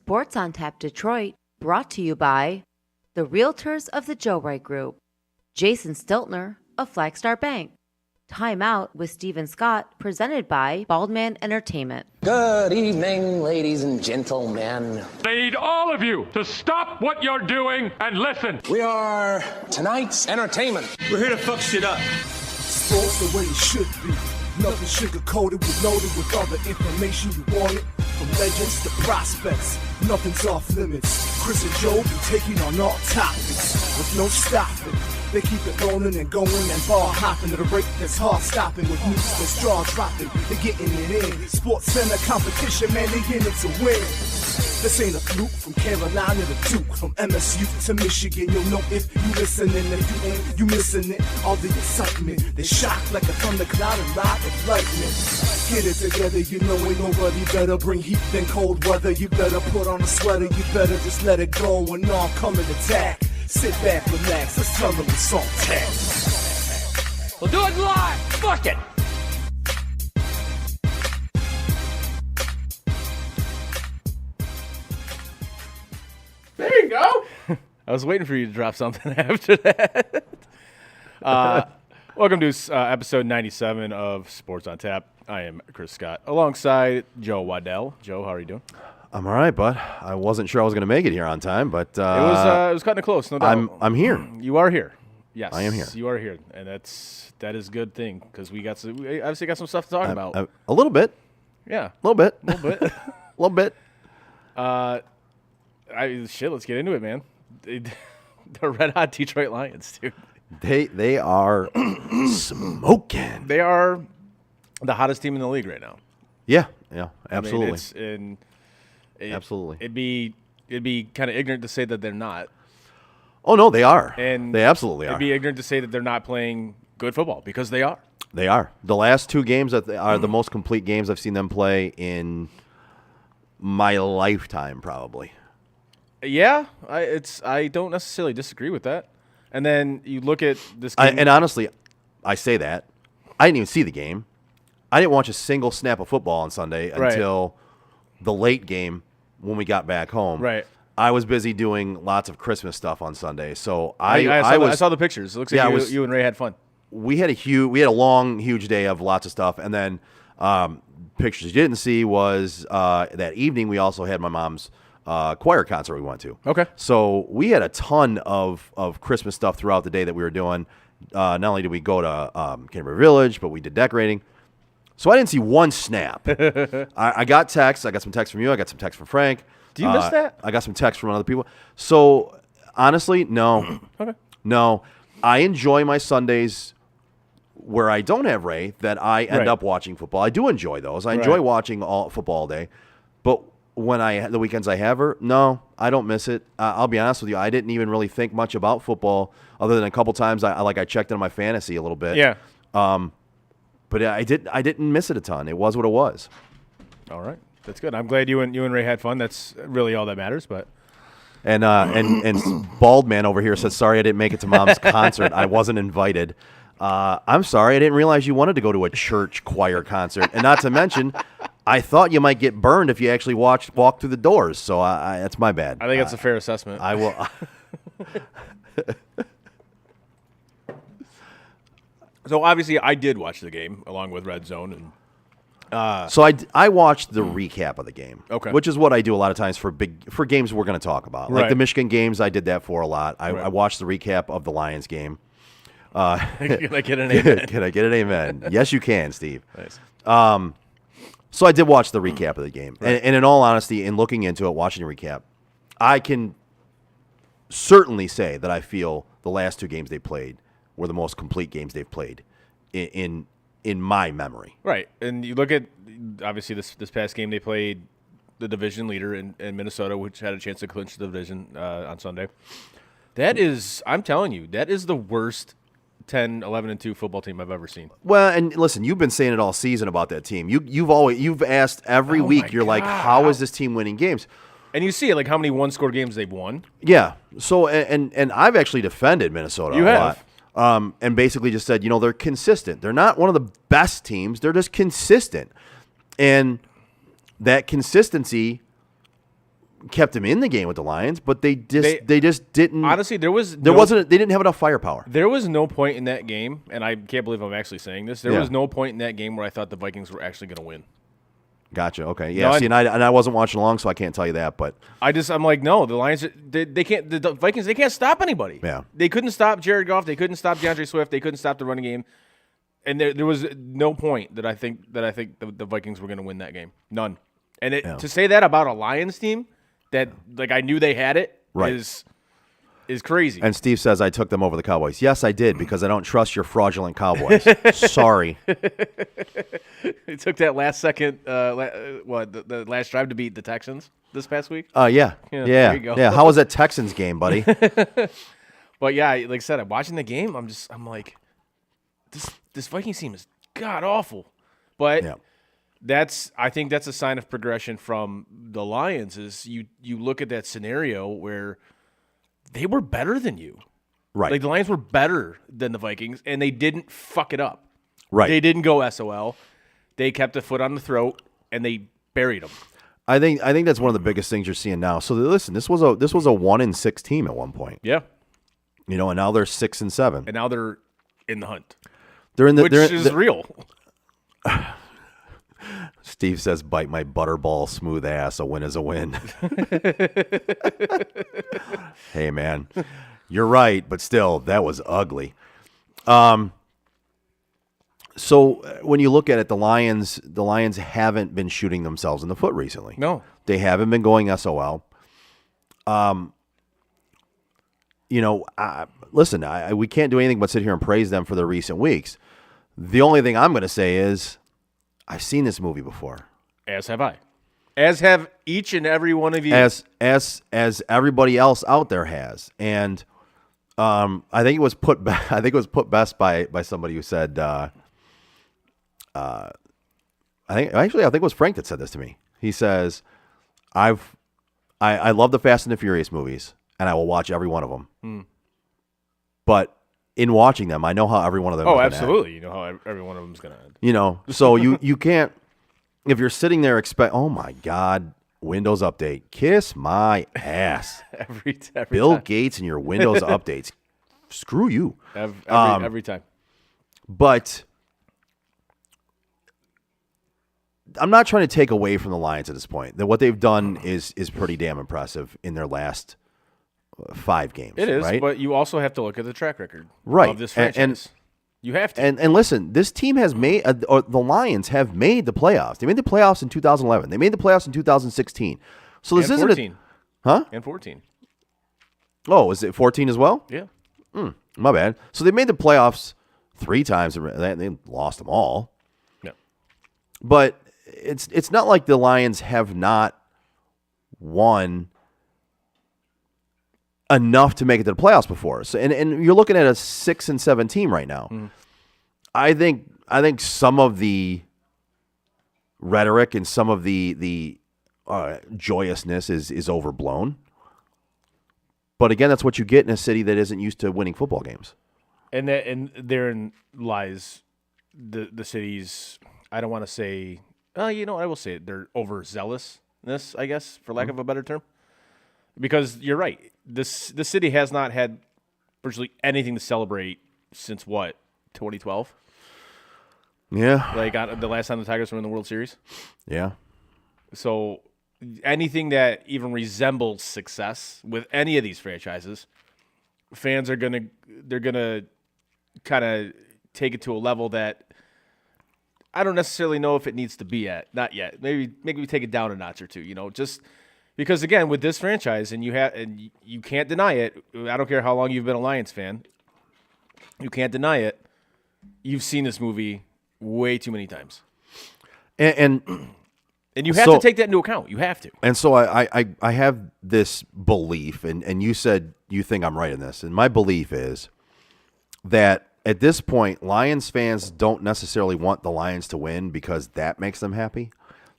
Sports on Tap Detroit, brought to you by the Realtors of the Joe Wright Group, Jason Stiltner of Flagstar Bank, Time Out with Steven Scott, presented by Baldman Entertainment. Good evening, ladies and gentlemen. I need all of you to stop what you're doing and listen. We are tonight's entertainment. We're here to fuck shit up. Sports the way it should be. Nothing sugar-coated, we loaded with all the information you wanted. From legends to prospects, nothing's off limits. Chris and Joe be taking on all topics with no stopping. They keep it rolling and going and ball hopping at a rate that's hard stopping with news that's jaw dropping. They're getting it in. Sports Center competition, man, they in it to win. This ain't a fluke, from Carolina to Duke, from MSU to Michigan. You'll know if you listening, if you ain't, you missing it. All the excitement, they shock like a thundercloud and ride with lightning. Get it together, you know ain't nobody better. Bring heat than cold weather. You better put on a sweater, you better just let it go when all coming attack. Sit back, relax, let's tell them it's on tap. We'll do it live. Fuck it. There you go. I was waiting for you to drop something after that. Welcome to episode 97 of Sports on Tap. I am Chris Scott, alongside Joe Waddell. Joe, how are you doing? I'm all right, bud. I wasn't sure I was going to make it here on time, but it was cutting it close. No doubt. I'm here. You are here. Yes, I am here. You are here, and that is a good thing because we obviously got some stuff to talk about. A little bit. Yeah, A little bit. a little bit. A little bit. Let's get into it, man. The red hot Detroit Lions, dude. They are smoking. They are the hottest team in the league right now. Yeah, absolutely. Absolutely. It'd be kind of ignorant to say that they're not. Oh no, they are. And they absolutely are. It'd be ignorant to say that they're not playing good football because they are. They are. The last 2 games are the most complete games I've seen them play in my lifetime, probably. Yeah, I don't necessarily disagree with that. And then you look at this game. And honestly, I say that. I didn't even see the game. I didn't watch a single snap of football on Sunday until the late game when we got back home. Right. I was busy doing lots of Christmas stuff on Sunday, so I saw the pictures. It looks like you and Ray had fun. We had a long, huge day of lots of stuff, and then pictures you didn't see was that evening we also had my mom's choir concert we went to. Okay. So we had a ton of Christmas stuff throughout the day that we were doing. Not only did we go to Canterbury Village, but we did decorating. So I didn't see one snap. I got texts. I got some texts from you. I got some texts from Frank. Do you miss that? I got some texts from other people. So honestly, no. Okay. No. I enjoy my Sundays where I don't have Ray, that I end up watching football. I do enjoy those. I enjoy watching football all day. But when the weekends I have her, no, I don't miss it. I'll be honest with you. I didn't even really think much about football other than a couple times I checked into my fantasy a little bit. Yeah. But I didn't miss it a ton. It was what it was. All right. That's good. I'm glad you and Ray had fun. That's really all that matters. But and Bald Man over here says, sorry I didn't make it to Mom's concert. I wasn't invited. I'm sorry. I didn't realize you wanted to go to a church choir concert. And not to mention, I thought you might get burned if you actually walk through the doors. So that's my bad. I think that's a fair assessment. I will. So obviously I did watch the game along with Red Zone. And so I watched the recap of the game, okay, which is what I do a lot of times for games we're going to talk about, like the Michigan games. I did that for a lot. I watched the recap of the Lions game. Can I get an amen? Can I get an amen? Yes, you can, Steve. Nice. So I did watch the recap of the game, and in all honesty, in looking into it, watching the recap, I can certainly say that I feel the last 2 games they played were the most complete games they've played in my memory. Right, and you look at obviously this past game they played the division leader in Minnesota, which had a chance to clinch the division on Sunday. That is, I'm telling you, that is the worst 10, 11-2 football team I've ever seen. Well, and listen, you've been saying it all season about that team. You've asked every week. You're like, how is this team winning games? And you see it, like how many one-score games they've won. Yeah. So and I've actually defended Minnesota a lot. And basically just said, they're consistent. They're not one of the best teams. They're just consistent. And that consistency kept them in the game with the Lions, but they just didn't. Honestly, they didn't have enough firepower. There was no point in that game, and I can't believe I'm actually saying this. There was no point in that game where I thought the Vikings were actually going to win. Gotcha. Okay. Yeah. No, I wasn't watching along, so I can't tell you that. But I'm like, no, the Lions, they can't. The Vikings, they can't stop anybody. Yeah. They couldn't stop Jared Goff. They couldn't stop DeAndre Swift. They couldn't stop the running game. And there was no point that I think the Vikings were going to win that game. None. And to say that about a Lions team that like I knew they had it is crazy. And Steve says I took them over the Cowboys. Yes, I did, because I don't trust your fraudulent Cowboys. Sorry. They took that last second, the last drive to beat the Texans this past week. Yeah. There you go. Yeah. How was that Texans game, buddy? But yeah, like I said, I'm watching the game. I'm like, this Vikings team is god awful. But I think that's a sign of progression from the Lions. Is you look at that scenario where they were better than you. Right. Like the Lions were better than the Vikings, and they didn't fuck it up. Right. They didn't go SOL. They kept a foot on the throat, and they buried them. I think that's one of the biggest things you're seeing now. So listen, this was a 1-6 team at one point. Yeah. And now they're 6-7. And now they're in the hunt. They're in the which is real. Steve says, "Bite my butterball smooth ass. A win is a win." Hey man, you're right, but still, that was ugly. So when you look at it, the Lions haven't been shooting themselves in the foot recently. No, they haven't been going SOL. Listen, we can't do anything but sit here and praise them for their recent weeks. The only thing I'm going to say is I've seen this movie before. As have I. As have each and every one of you. As everybody else out there has. And I think it was put best by somebody who said I think it was Frank that said this to me. He says, I love the Fast and the Furious movies, and I will watch every one of them. But in watching them, I know how every one of them. Oh, absolutely! You know how every one of them is going to end. So you can't. If you're sitting there, oh my God, Windows update, kiss my ass. every Bill time. Gates and your Windows updates, screw you. Every time. But I'm not trying to take away from the Lions at this point. That what they've done is pretty damn impressive in their last 5 games. It is, right? but you also have to look at the track record of this franchise. You have to. And listen, this team has made, or the Lions have made the playoffs. They made the playoffs in 2011. They made the playoffs in 2016. So this isn't 14. And 14. Oh, is it 14 as well? Yeah. My bad. So they made the playoffs 3 times. They lost them all. Yeah. But it's not like the Lions have not won enough to make it to the playoffs before. So, and you're looking at a 6-7 team right now. I think some of the rhetoric and some of the joyousness is overblown. But again, that's what you get in a city that isn't used to winning football games. And therein lies the city's, I don't want to say, I will say it, they're overzealousness, I guess, for lack of a better term. Because you're right. The city has not had virtually anything to celebrate since what, 2012? Yeah. Like the last time the Tigers were in the World Series. Yeah. So anything that even resembles success with any of these franchises, fans are gonna kind of take it to a level that I don't necessarily know if it needs to be at. Not yet. Maybe we take it down a notch or two. Just. Because again, with this franchise, and you can't deny it. I don't care how long you've been a Lions fan. You can't deny it. You've seen this movie way too many times, and you have to take that into account. You have to. And so I have this belief, and you said you think I'm right in this, and my belief is that at this point, Lions fans don't necessarily want the Lions to win because that makes them happy.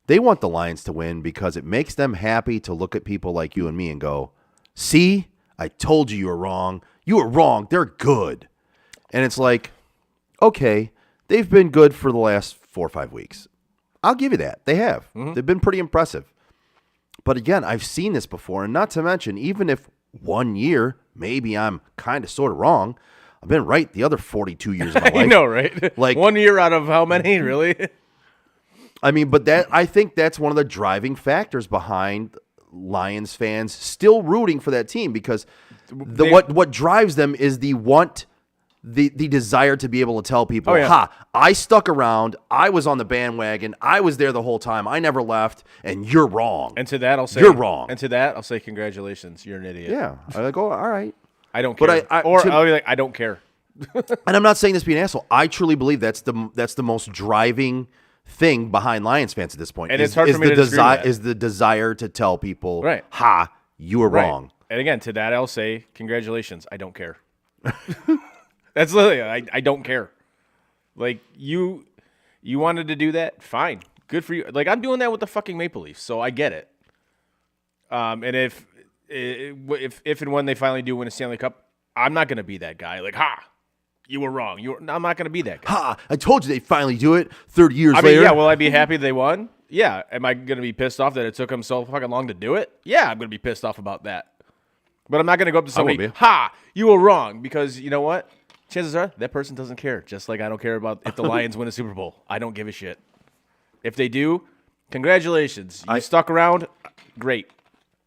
They want the Lions to win because it makes them happy to look at people like you and me and go, see, I told you were wrong. You were wrong. They're good. And it's like, okay, they've been good for the last 4 or 5 weeks. I'll give you that. They have. Mm-hmm. They've been pretty impressive. But again, I've seen this before. And not to mention, even if 1 year, maybe I'm kind of sort of wrong, I've been right the other 42 years of my life. I know, right? Like 1 year out of how many, really? I mean, but I think that's one of the driving factors behind Lions fans still rooting for that team because what drives them is the desire to be able to tell people, I stuck around, I was on the bandwagon, I was there the whole time, I never left, and you're wrong. And to that I'll say you're wrong. And to that I'll say congratulations, you're an idiot. Yeah, I like, all right. I don't care. But I'll be like, I don't care. And I'm not saying this to be an asshole. I truly believe that's the most driving thing behind Lions fans at this point. And it's hard for me to disagree with that. Is the desire to tell people, right. You were wrong. And again, to that I'll say, congratulations, I don't care. That's literally, I don't care. Like, you wanted to do that? Fine. Good for you. Like, I'm doing that with the fucking Maple Leafs, so I get it. And if and when they finally do win a Stanley Cup, I'm not going to be that guy. Like, you were wrong. I'm not going to be that guy. I told you they finally do it 30 years later. I mean, yeah, will I be happy they won? Yeah. Am I going to be pissed off that it took them so fucking long to do it? Yeah, I'm going to be pissed off about that. But I'm not going to go up to somebody, you were wrong, because you know what? Chances are that person doesn't care, just like I don't care about if the Lions win a Super Bowl. I don't give a shit. If they do, congratulations. You stuck around, great.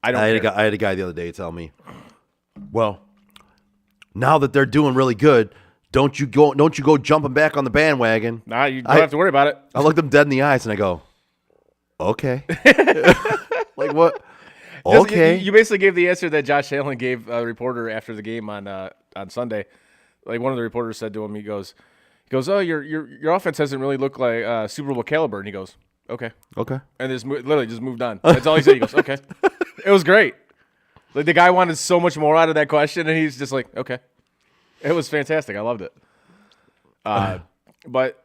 I had a guy the other day tell me, well, now that they're doing really good, don't you go jumping back on the bandwagon. Nah, you don't have to worry about it. I look them dead in the eyes and I go, okay. Like what? Okay. You basically gave the answer that Josh Allen gave a reporter after the game on Sunday. Like one of the reporters said to him, he goes, "Oh, your offense hasn't really looked like Super Bowl caliber." And he goes, "Okay." And literally just moved on. That's all he said. He goes, "Okay." It was great. Like the guy wanted so much more out of that question, and he's just like, "Okay." It was fantastic. I loved it. But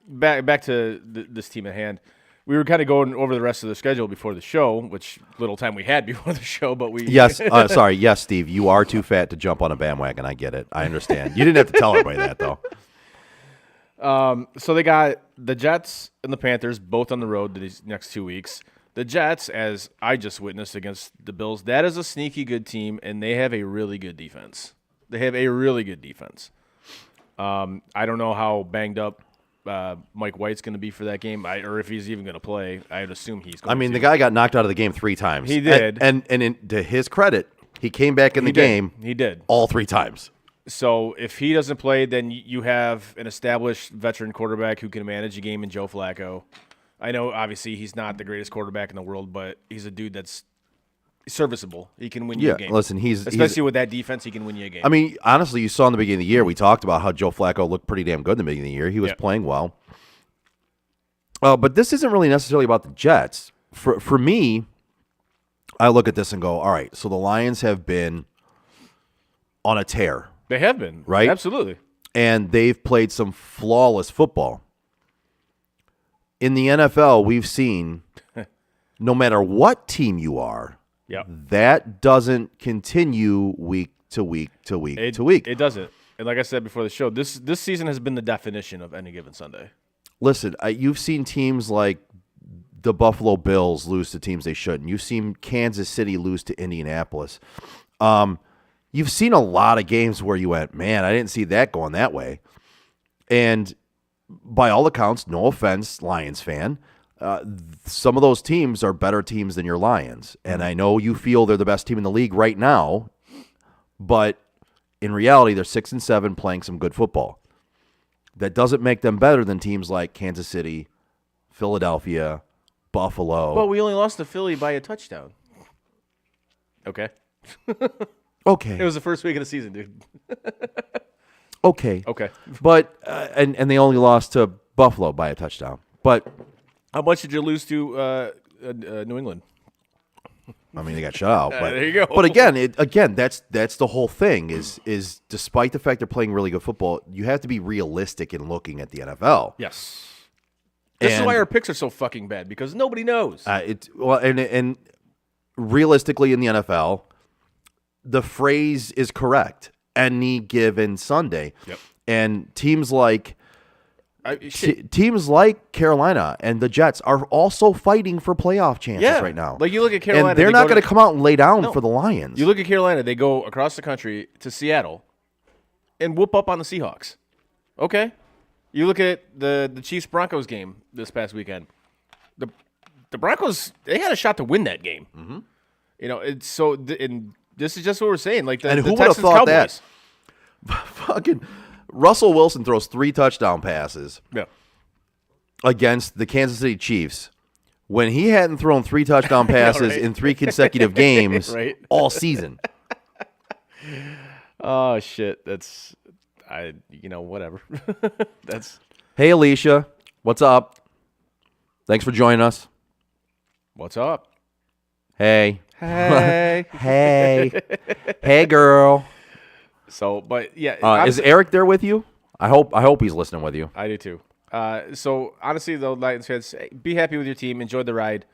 back to this team at hand. We were kind of going over the rest of the schedule before the show, which little time we had before the show, but we... Yes, sorry. Yes, Steve, you are too fat to jump on a bandwagon. I get it. I understand. You didn't have to tell everybody that, though. So they got the Jets and the Panthers both on the road these next 2 weeks. The Jets, as I just witnessed against the Bills, that is a sneaky good team, and they have a really good defense. I don't know how banged up Mike White's going to be for that game, or if he's even going to play. I'd assume he's going to. I mean, the guy got knocked out of the game 3 times. He did. And to his credit, he came back in the game. He did. All 3 times. So if he doesn't play, then you have an established veteran quarterback who can manage a game in Joe Flacco. I know, obviously, he's not the greatest quarterback in the world, but he's a dude that's serviceable. He can win you a game. Listen, especially with that defense, he can win you a game. I mean, honestly, you saw in the beginning of the year, we talked about how Joe Flacco looked pretty damn good in the beginning of the year. He was playing well. But this isn't really necessarily about the Jets. For me, I look at this and go, all right, so the Lions have been on a tear. They have been. Right? Absolutely. And they've played some flawless football. In the NFL, we've seen no matter what team you are, that doesn't continue week to week to week to week. It doesn't. And like I said before the show, this season has been the definition of any given Sunday. Listen, you've seen teams like the Buffalo Bills lose to teams they shouldn't. You've seen Kansas City lose to Indianapolis. You've seen a lot of games where you went, man, I didn't see that going that way. And by all accounts, no offense, Lions fan, some of those teams are better teams than your Lions. And I know you feel they're the best team in the league right now, but in reality, they're 6-7 playing some good football. That doesn't make them better than teams like Kansas City, Philadelphia, Buffalo. Well, we only lost to Philly by a touchdown. Okay. Okay. It was the first week of the season, dude. Okay. Okay. But and they only lost to Buffalo by a touchdown. But how much did you lose to New England? I mean, they got shut out. But, there you go. But again, that's the whole thing. Is despite the fact they're playing really good football, you have to be realistic in looking at the NFL. Yes. This is why our picks are so fucking bad, because nobody knows. And realistically in the NFL, the phrase is correct. Any given Sunday. Yep. And teams like Carolina and the Jets are also fighting for playoff chances right now. Like you look at Carolina, and they're not going to come out and lay down for the Lions. You look at Carolina, they go across the country to Seattle and whoop up on the Seahawks. Okay. You look at the Chiefs-Broncos game this past weekend. The Broncos, they had a shot to win that game. Mm-hmm. You know, it's so and this is just what we're saying. Like and who the would have thought Cowboys. that? Fucking Russell Wilson throws 3 touchdown passes against the Kansas City Chiefs when he hadn't thrown 3 touchdown passes in 3 consecutive games all season. Oh shit! Whatever. Hey Alicia, what's up? Thanks for joining us. What's up? Hey. Hey. Hey, girl. So, but yeah. Is Eric there with you? I hope he's listening with you. I do too. So honestly, though, Lions fans, be happy with your team. Enjoy the ride.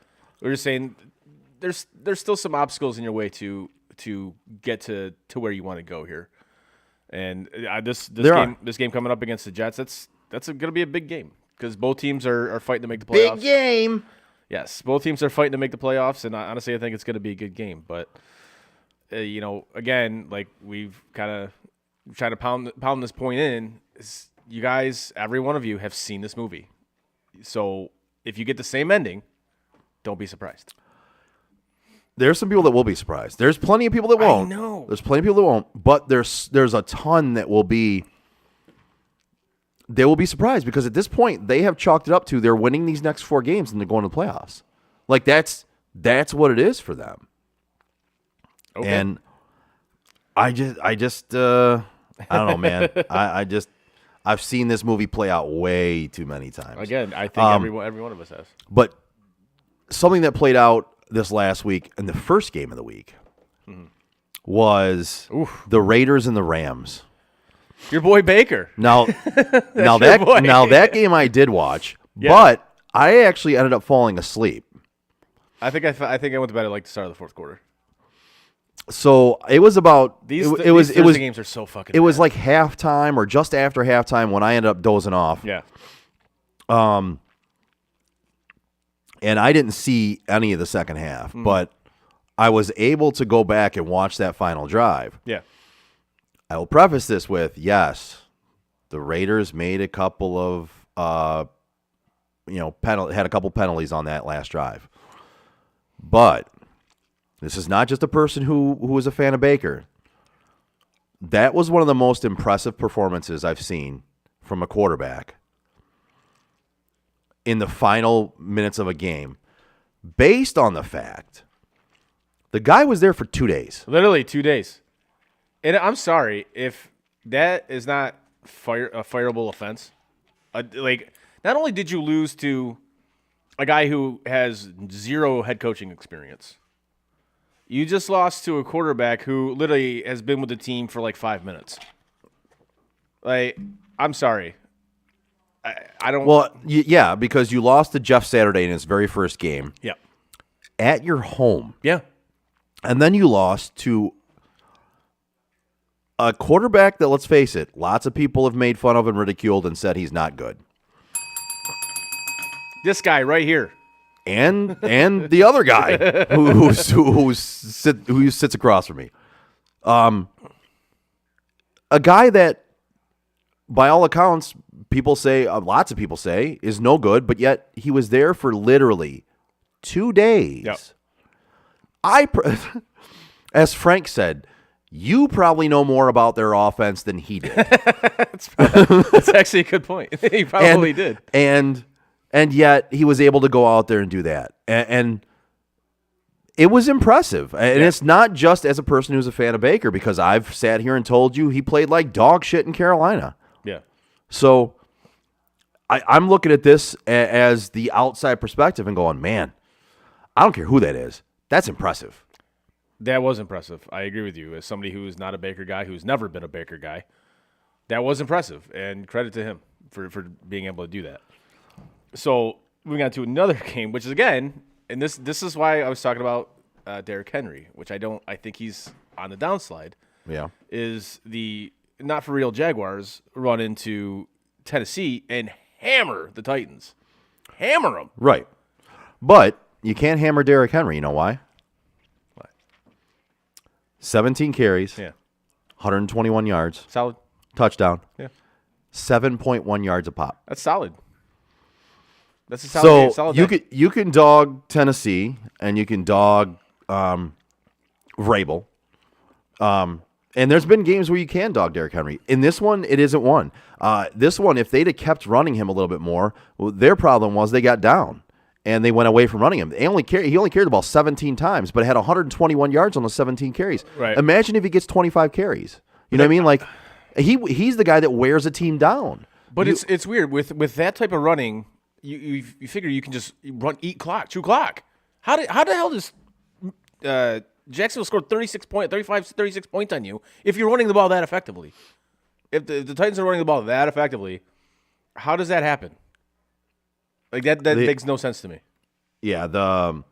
We're just saying, there's still some obstacles in your way to get to where you want to go here. And this game coming up against the Jets, that's going to be a big game because both teams are fighting to make the playoffs. Big game. Yes, both teams are fighting to make the playoffs, and honestly, I think it's going to be a good game. But again, like we've kind of tried to pound this point in. Is you guys, every one of you, have seen this movie, so if you get the same ending, don't be surprised. There's some people that will be surprised. There's plenty of people that won't. I know. There's plenty of people that won't, but there's a ton that will be. They will be surprised because at this point they have chalked it up to they're winning these next 4 games and they're going to the playoffs. Like that's what it is for them. Okay. And I don't know, man. I've seen this movie play out way too many times. Again, I think every one of us has. But something that played out this last week in the first game of the week was the Raiders and the Rams. Your boy Baker. Now that game I did watch, but I actually ended up falling asleep. I think I went to bed at like the start of the fourth quarter. So it was about These Thursday games are so fucking. It was bad. like halftime or just after halftime when I ended up dozing off. Yeah. And I didn't see any of the second half, but I was able to go back and watch that final drive. Yeah. I will preface this with, yes, the Raiders made a couple of, had a couple penalties on that last drive. But this is not just a person who is a fan of Baker. That was one of the most impressive performances I've seen from a quarterback in the final minutes of a game, based on the fact the guy was there for 2 days. Literally 2 days. And I'm sorry if that is not a fireable offense. Not only did you lose to a guy who has zero head coaching experience, you just lost to a quarterback who literally has been with the team for like 5 minutes. I'm sorry. I don't. Well, yeah, because you lost to Jeff Saturday in his very first game. Yeah. At your home. Yeah. And then you lost to a quarterback that, let's face it, lots of people have made fun of and ridiculed and said he's not good. This guy right here. And the other guy who sits across from me. A guy that, by all accounts, people say, lots of people say, is no good, but yet he was there for literally 2 days. Yep. As Frank said, you probably know more about their offense than he did. That's actually a good point. He probably did. And yet he was able to go out there and do that. And it was impressive. And it's not just as a person who's a fan of Baker, because I've sat here and told you he played like dog shit in Carolina. Yeah. So I'm looking at this as the outside perspective and going, man, I don't care who that is. That's impressive. That was impressive. I agree with you. As somebody who's not a Baker guy, who's never been a Baker guy, that was impressive. And credit to him for being able to do that. So moving on to another game, which is, again, and this is why I was talking about Derrick Henry, which I think he's on the downslide. Yeah. Is the not for real Jaguars run into Tennessee and hammer the Titans. Hammer them. Right. But you can't hammer Derrick Henry. You know why? Why? 17 carries. Yeah. 121 yards. Solid. Touchdown. Yeah. 7.1 yards a pop. That's solid. That's a solid. So solid you can dog Tennessee and you can dog Vrabel. And there's been games where you can dog Derrick Henry. In this one, it isn't one. This one, if they'd have kept running him a little bit more, their problem was they got down and they went away from running him. He only carried the ball 17 times, but had 121 yards on those 17 carries. Right. Imagine if he gets 25 carries. You know what I mean? Like he's the guy that wears a team down. But it's weird with that type of running. You figure you can just run, eat clock, chew clock. How the hell does Jacksonville scored 36 points on you if you're running the ball that effectively? If the Titans are running the ball that effectively, how does that happen? Like that makes no sense to me. Yeah, the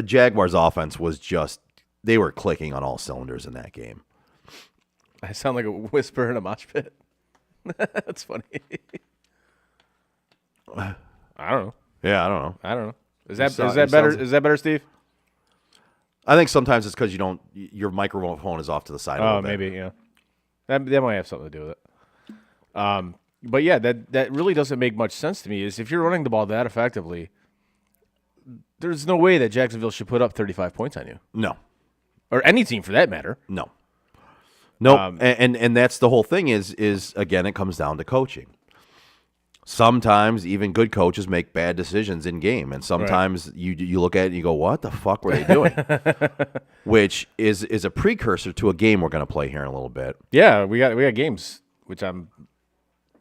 Jaguars offense was just, they were clicking on all cylinders in that game. I sound like a whisper in a mosh pit. That's funny. I don't know. Yeah, I don't know. Is that better? Is that better, Steve? I think sometimes it's because your microphone is off to the side. Oh, maybe, yeah. That might have something to do with it. But yeah, that really doesn't make much sense to me. Is if you're running the ball that effectively, there's no way that Jacksonville should put up 35 points on you. No. Or any team for that matter. No. And that's the whole thing is again, it comes down to coaching. sometimes even good coaches make bad decisions in game, and sometimes you look at it and you go, "What the fuck were they doing?" Which is a precursor to a game we're going to play here in a little bit. Yeah, we got games which I'm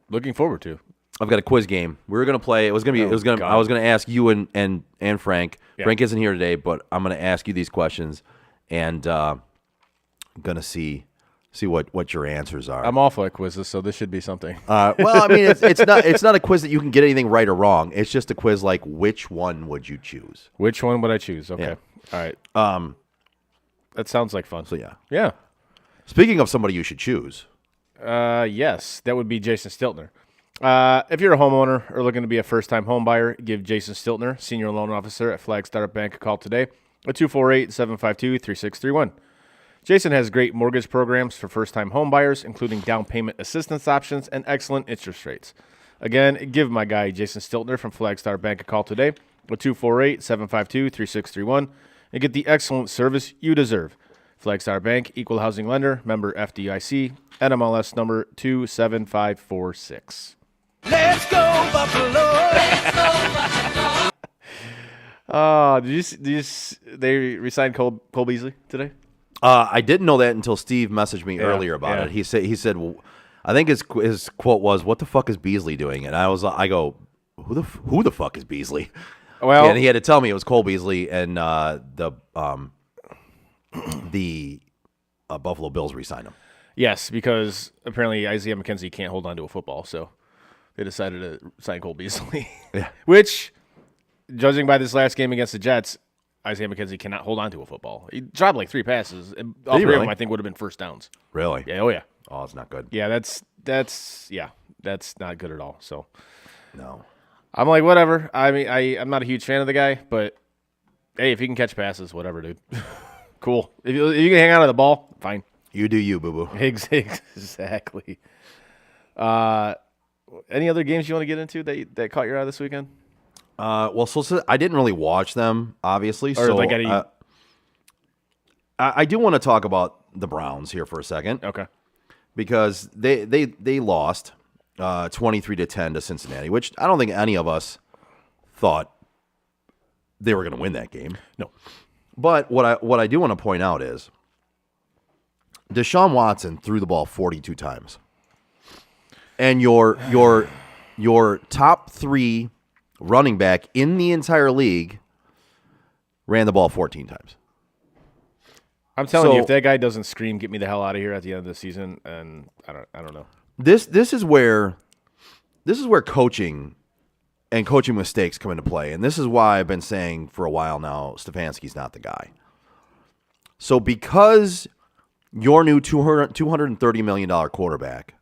looking forward to. I've got a quiz game. We were going to play. I was going to ask you and Frank. Yeah. Frank isn't here today, but I'm going to ask you these questions, and I'm going to see what your answers are. I'm awful at quizzes, so this should be something. Well, I mean, it's not a quiz that you can get anything right or wrong. It's just a quiz like, which one would you choose? Which one would I choose? Okay. Yeah. All right. That sounds like fun. So yeah. Yeah. Speaking of somebody you should choose. Yes, that would be Jason Stiltner. If you're a homeowner or looking to be a first-time home buyer, give Jason Stiltner, Senior Loan Officer at Flagstar Bank, a call today at 248-752-3631. Jason has great mortgage programs for first-time home buyers, including down payment assistance options and excellent interest rates. Again, give my guy Jason Stiltner from Flagstar Bank a call today at 248-752-3631 and get the excellent service you deserve. Flagstar Bank, Equal Housing Lender, member FDIC, NMLS number 27546. Let's go, Buffalo! Let's go, Buffalo! They re-signed Cole Beasley today? I didn't know that until Steve messaged me earlier about it. He said, well, I think his quote was, "What the fuck is Beasley doing?" And I go, who the fuck is Beasley? Well, and he had to tell me it was Cole Beasley, and the Buffalo Bills re-signed him. yes, because apparently Isaiah McKenzie can't hold on to a football, so they decided to sign Cole Beasley. Yeah. Which, judging by this last game against the Jets, Isaiah McKenzie cannot hold on to a football. He dropped like 3 passes, and all three of them I think would have been first downs. Really? Yeah. Oh yeah. Oh, it's not good. Yeah. That's not good at all. So No. I'm like, whatever. I mean, I'm not a huge fan of the guy, but hey, if he can catch passes, whatever, dude. Cool. If you can hang on to the ball, fine. You do you, boo boo. Exactly. Any other games you want to get into that caught your eye this weekend? Well, so I didn't really watch them, obviously. Or so like any... I do want to talk about the Browns here for a second. Okay. Because they lost 23-10 to Cincinnati, which I don't think any of us thought they were going to win that game. No. But what I do want to point out is Deshaun Watson threw the ball 42 times. And your top 3 running back in the entire league ran the ball 14 times. I'm telling you, if that guy doesn't scream, "Get me the hell out of here" at the end of the season, and I don't know. This is where coaching and coaching mistakes come into play, and this is why I've been saying for a while now Stefanski's not the guy. So because your new $230 million quarterback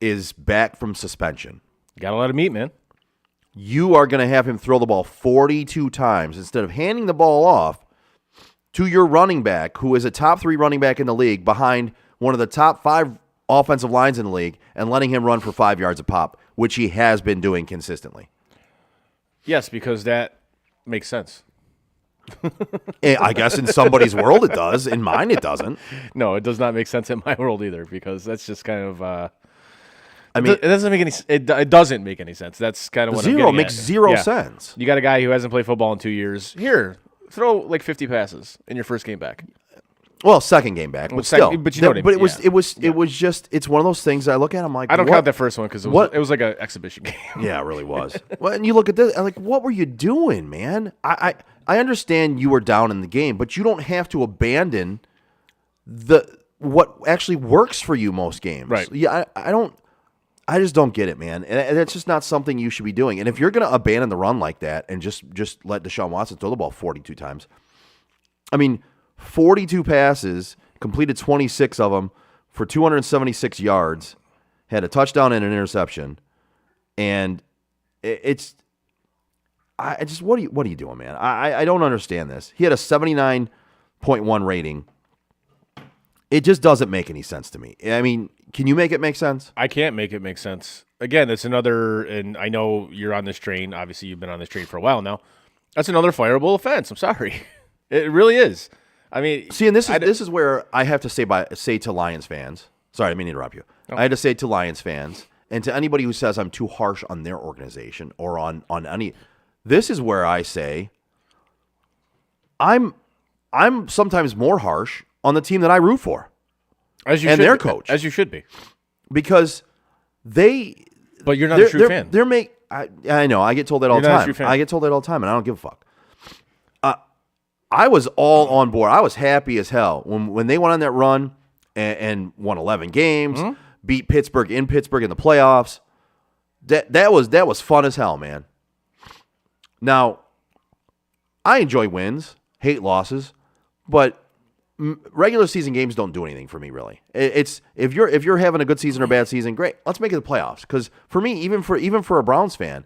is back from suspension, Gotta let him eat, man. you are going to have him throw the ball 42 times instead of handing the ball off to your running back, who is a top 3 running back in the league behind one of the top 5 offensive lines in the league, and letting him run for 5 yards a pop, which he has been doing consistently. Yes, because that makes sense. I guess in somebody's world it does. In mine it doesn't. No, it does not make sense in my world either, because that's just kind of. I mean, it doesn't make any. It doesn't make any sense. That's kind of what I'm getting makes at. zero sense. You got a guy who hasn't played football in 2 years. Here, throw like 50 passes in your first game back. Well, second game back, but still. But you know what I mean. But it was just, it's one of those things I look at. I'm like, I don't what? count that first one because it was like an exhibition game. Yeah, it really was. Well, and you look at this, I'm like, what were you doing, man? I understand you were down in the game, but you don't have to abandon what actually works for you most games. Right. Yeah, I just don't get it, man. And that's just not something you should be doing. And if you're going to abandon the run like that and just let Deshaun Watson throw the ball 42 times, I mean, 42 passes, completed 26 of them for 276 yards, had a touchdown and an interception, and it's what are you doing, man? I don't understand this. He had a 79.1 rating. It just doesn't make any sense to me. I mean, can you make it make sense? I can't make it make sense. Again, it's another, and I know you're on this train. Obviously, you've been on this train for a while now. That's another fireable offense. I'm sorry. It really is. I mean, see, and this is where I have to say to Lions fans. Sorry, I didn't mean to interrupt you. I had to say to Lions fans, and to anybody who says I'm too harsh on their organization or on any, this is where I say I'm sometimes more harsh on the team that I root for. As you and should their be. coach. As you should be. Because they... But you're not a true fan. I know. I get told that all the You're not a time. true fan. I get told that all the time, and I don't give a fuck. I was all on board. I was happy as hell when they went on that run and won 11 games, beat Pittsburgh in the playoffs. That was fun as hell, man. Now, I enjoy wins, hate losses, but regular season games don't do anything for me, really. It's if you're having a good season or bad season, great. Let's make it the playoffs. Because for me, even for a Browns fan,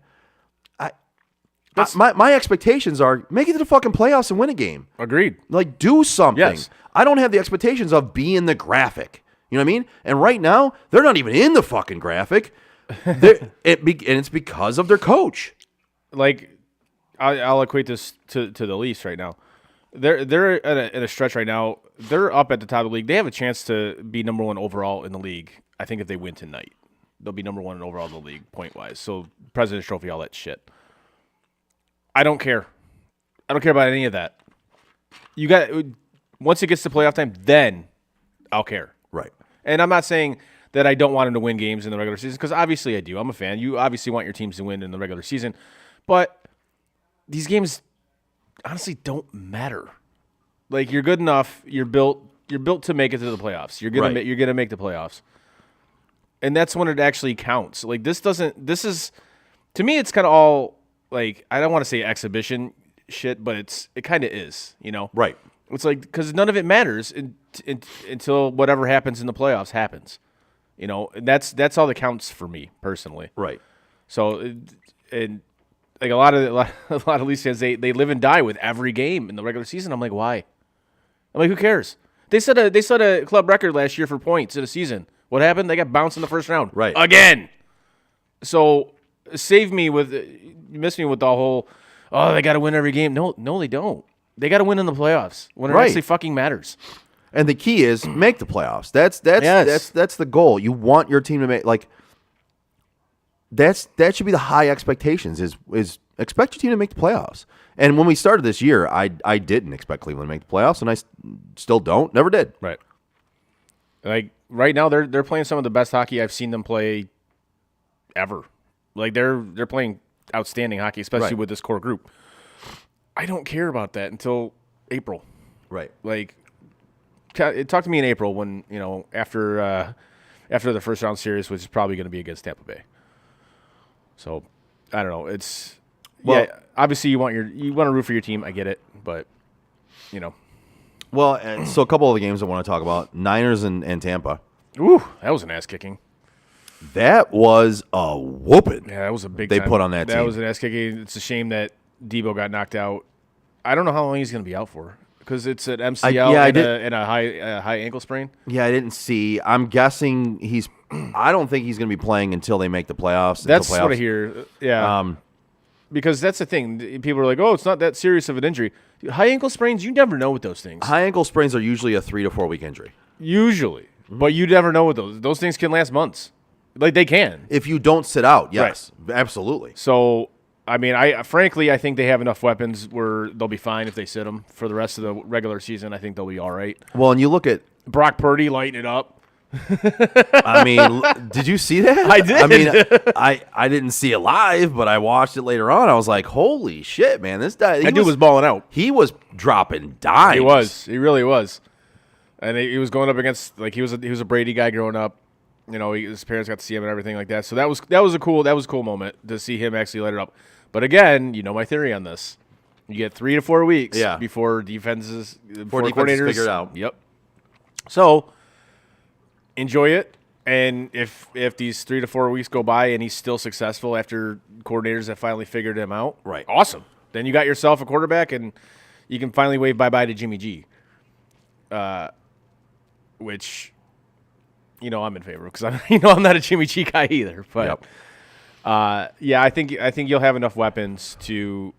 my expectations are make it to the fucking playoffs and win a game. Agreed. Like, do something. Yes. I don't have the expectations of being the graphic. You know what I mean? And right now, they're not even in the fucking graphic. And it's because of their coach. Like, I'll equate this to the Leafs right now. They're in a stretch right now. They're up at the top of the league. They have a chance to be number 1 overall in the league. I think if they win tonight, they'll be number 1 overall in the league point wise. So President's Trophy, all that shit. I don't care. I don't care about any of that. You got once it gets to playoff time, then I'll care. Right. And I'm not saying that I don't want them to win games in the regular season because obviously I do. I'm a fan. You obviously want your teams to win in the regular season, but these games honestly don't matter. Like, you're good enough. You're built to make it to the playoffs. You're gonna make the playoffs, and that's when it actually counts. Like, this is to me, it's kind of all like, I don't want to say exhibition shit, but it kind of is. You know, Right. It's like, because none of it matters until whatever happens in the playoffs happens. You know, and that's all that counts for me personally. Right. So, and like a lot of Leafs fans, they live and die with every game in the regular season. I'm like, why? I'm like, who cares? They set a club record last year for points in a season. What happened? They got bounced in the first round. Right. Again. So you missed me with the whole, oh, they got to win every game. No, they don't. They got to win in the playoffs when it actually fucking matters. And the key is make the playoffs. That's the goal. You want your team to make, like, that should be the high expectations is expect your team to make the playoffs. And when we started this year, I didn't expect Cleveland to make the playoffs, and I still don't. Never did. Right. Like, right now they're playing some of the best hockey I've seen them play ever. Like, they're playing outstanding hockey, especially with this core group. I don't care about that until April. Right. Like, talk to me in April when, you know, after the first round series, which is probably going to be against Tampa Bay. So, I don't know. Obviously you want to root for your team. I get it, but you know. Well, and so a couple of the games I want to talk about: Niners and Tampa. Ooh, that was an ass kicking. That was a whooping. Yeah, that was a big. They time. put on that team. That was an ass kicking. It's a shame that Debo got knocked out. I don't know how long he's going to be out for because it's an MCL and a high ankle sprain. Yeah, I didn't see. I'm guessing I don't think he's going to be playing until they make the playoffs. That's what I hear. Yeah. Because that's the thing. People are like, oh, it's not that serious of an injury. High ankle sprains, you never know with those things. High ankle sprains are usually a 3 to 4 week injury. Usually. But you never know with those. Those things can last months. Like, they can. If you don't sit out, yes. Right. Absolutely. So, I mean, I think they have enough weapons where they'll be fine if they sit them for the rest of the regular season. I think they'll be all right. Well, and you look at Brock Purdy lighting it up. I mean, did you see that? I did. I mean, I didn't see it live, but I watched it later on. I was like, holy shit, man. This guy. That dude was balling out. He was dropping dimes. He was. He really was. And he was going up against, like, he was a Brady guy growing up. You know, his parents got to see him and everything like that. So that was a cool moment to see him actually light it up. But again, you know my theory on this. You get 3 to 4 weeks before defenses coordinators figure it out. Yep. So enjoy it, and if these 3 to 4 weeks go by and he's still successful after coordinators have finally figured him out, right? Awesome. Then you got yourself a quarterback, and you can finally wave bye to Jimmy G. Which, you know, I'm in favor of because I'm not a Jimmy G guy either. But I think you'll have enough weapons to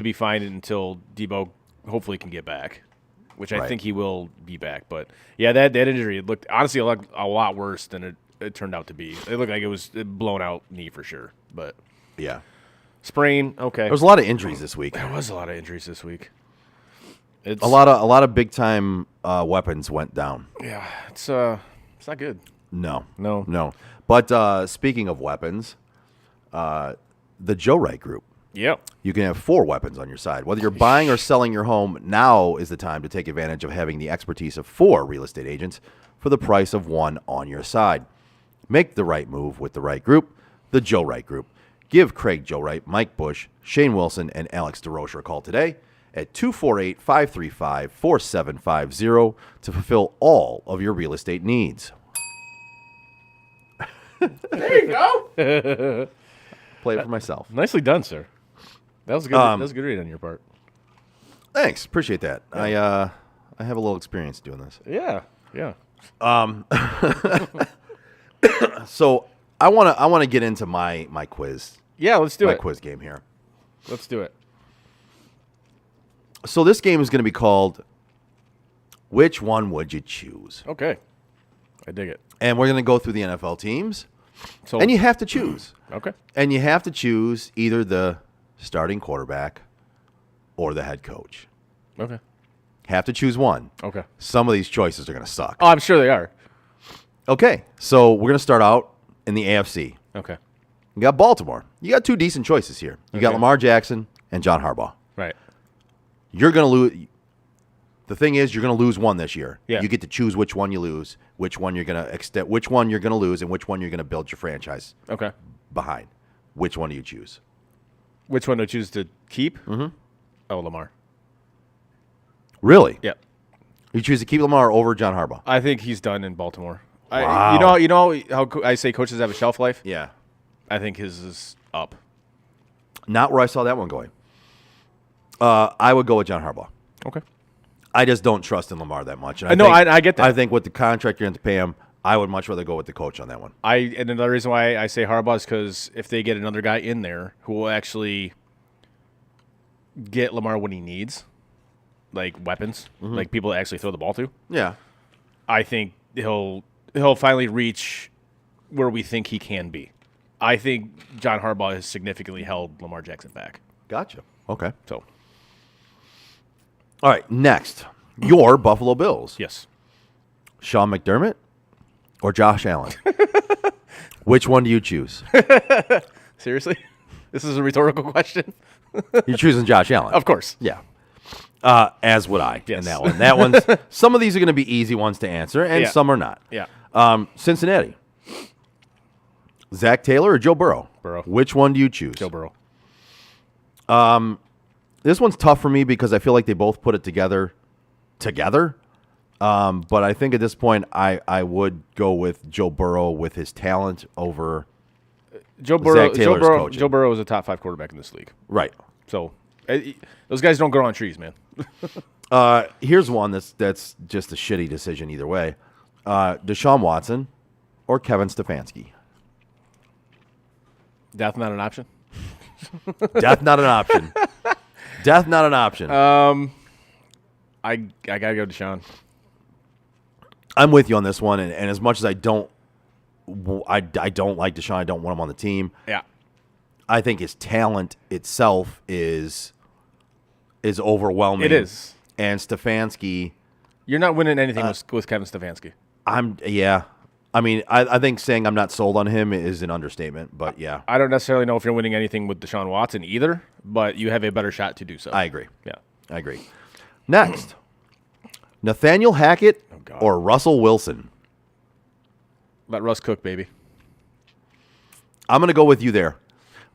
be fine until Debo hopefully can get back. Which I think he will be back. But, yeah, that injury, it looked honestly a lot worse than it turned out to be. It looked like it was a blown out knee for sure, but Yeah. sprain. Okay, There was a lot of injuries this week. there was a lot of injuries this week. It's A lot of big time weapons went down. Yeah, it's not good. No. But speaking of weapons, the Joe Wright Group. Yep. You can have 4 weapons on your side. Whether you're buying or selling your home, now is the time to take advantage of having the expertise of 4 real estate agents for the price of 1 on your side. Make the right move with the right group, the Joe Wright Group. Give Craig Joe Wright, Mike Bush, Shane Wilson, and Alex DeRocher a call today at 248-535-4750 to fulfill all of your real estate needs. There you go. Play it for myself. Nicely done, sir. That was good. That was a good read on your part. Thanks. Appreciate that. I have a little experience doing this. Yeah. So I want to get into my quiz. Yeah, let's do my it. quiz game here. Let's do it. So this game is going to be called Which One Would You Choose? Okay. I dig it. And we're going to go through the NFL teams. So And you have to choose. Okay. And you have to choose either the starting quarterback or the head coach. Okay. Have to choose one. Okay. Some of these choices are going to suck. Oh, I'm sure they are. Okay, so we're going to start out in the AFC. Okay. You got Baltimore. You got 2 decent choices here. You got Okay. Lamar Jackson and John Harbaugh. Right. You're going to lose. The thing is, you're going to lose one this year. Yeah. You get to choose which one you lose, which one you're going to extend, which one you're going to lose, and which one you're going to build your franchise Okay. behind. Which one do you choose? Which one to choose to keep? Mm-hmm. Oh, Lamar. Really? Yep. You choose to keep Lamar over John Harbaugh? I think he's done in Baltimore. Wow. You know how I say coaches have a shelf life? Yeah. I think his is up. Not where I saw that one going. I would go with John Harbaugh. Okay. I just don't trust in Lamar that much. And I know, I get that. I think with the contract you're going to pay him, I would much rather go with the coach on that one. And another reason why I say Harbaugh is because if they get another guy in there who will actually get Lamar what he needs, like weapons, like people to actually throw the ball to, Yeah. I think he'll finally reach where we think he can be. I think John Harbaugh has significantly held Lamar Jackson back. Gotcha. Okay. So, All right, next. Your Buffalo Bills. yes. Sean McDermott or Josh Allen? Which one do you choose? Seriously? This is a rhetorical question? You're choosing Josh Allen. Of course. Yeah. As would I in Yes. that one. That one's some of these are going to be easy ones to answer, and Yeah. some are not. Yeah. Cincinnati. Zach Taylor or Joe Burrow? Burrow. Which one do you choose? Joe Burrow. This one's tough for me because I feel like they both put it together. But I think at this point, I would go with Joe Burrow with his talent over. Joe Burrow. Zach Taylor's coaching. Joe Burrow is a top 5 quarterback in this league. Right. So those guys don't grow on trees, man. Here's one that's just a shitty decision either way. Deshaun Watson or Kevin Stefanski? Death not an option. Death not an option. Death not an option. I gotta go Deshaun. I'm with you on this one, and as much as I don't like Deshaun, I don't want him on the team. Yeah. I think his talent itself is overwhelming. It is. And Stefanski, You're not winning anything with Kevin Stefanski. I mean, I think saying I'm not sold on him is an understatement, but yeah. I don't necessarily know if you're winning anything with Deshaun Watson either, but you have a better shot to do so. I agree. Yeah. I agree. Next, Nathaniel Hackett God. or Russell Wilson? Let Russ cook, baby. I'm going to go with you there.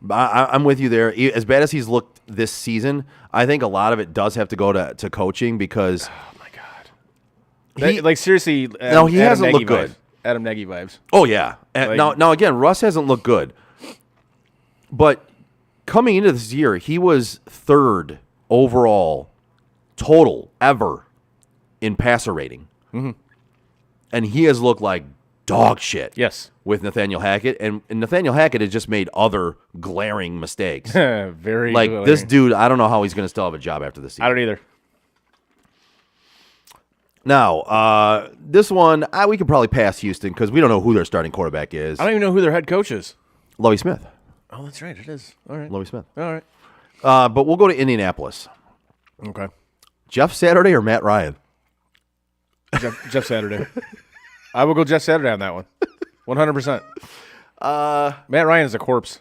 I'm with you there. As bad as he's looked this season, I think a lot of it does have to go to coaching because Oh my God. Seriously. No, he hasn't looked good. Adam Nagy vibes. Oh yeah. And now again, Russ hasn't looked good. But coming into this year, he was 3rd overall total ever in passer rating. Mm-hmm. And he has looked like dog shit. Yes. With Nathaniel Hackett, and Nathaniel Hackett has just made other glaring mistakes. Very like glaring. this dude, I don't know how he's going to still have a job after this season. I don't either. Now, this one, we could probably pass Houston because we don't know who their starting quarterback is. I don't even know who their head coach is. Lovie Smith. Oh, that's right. It is. All right. Lovie Smith. All right. But we'll go to Indianapolis. Okay. Jeff Saturday or Matt Ryan? Jeff Saturday. I will go Jeff Saturday on that one. 100%. Matt Ryan is a corpse.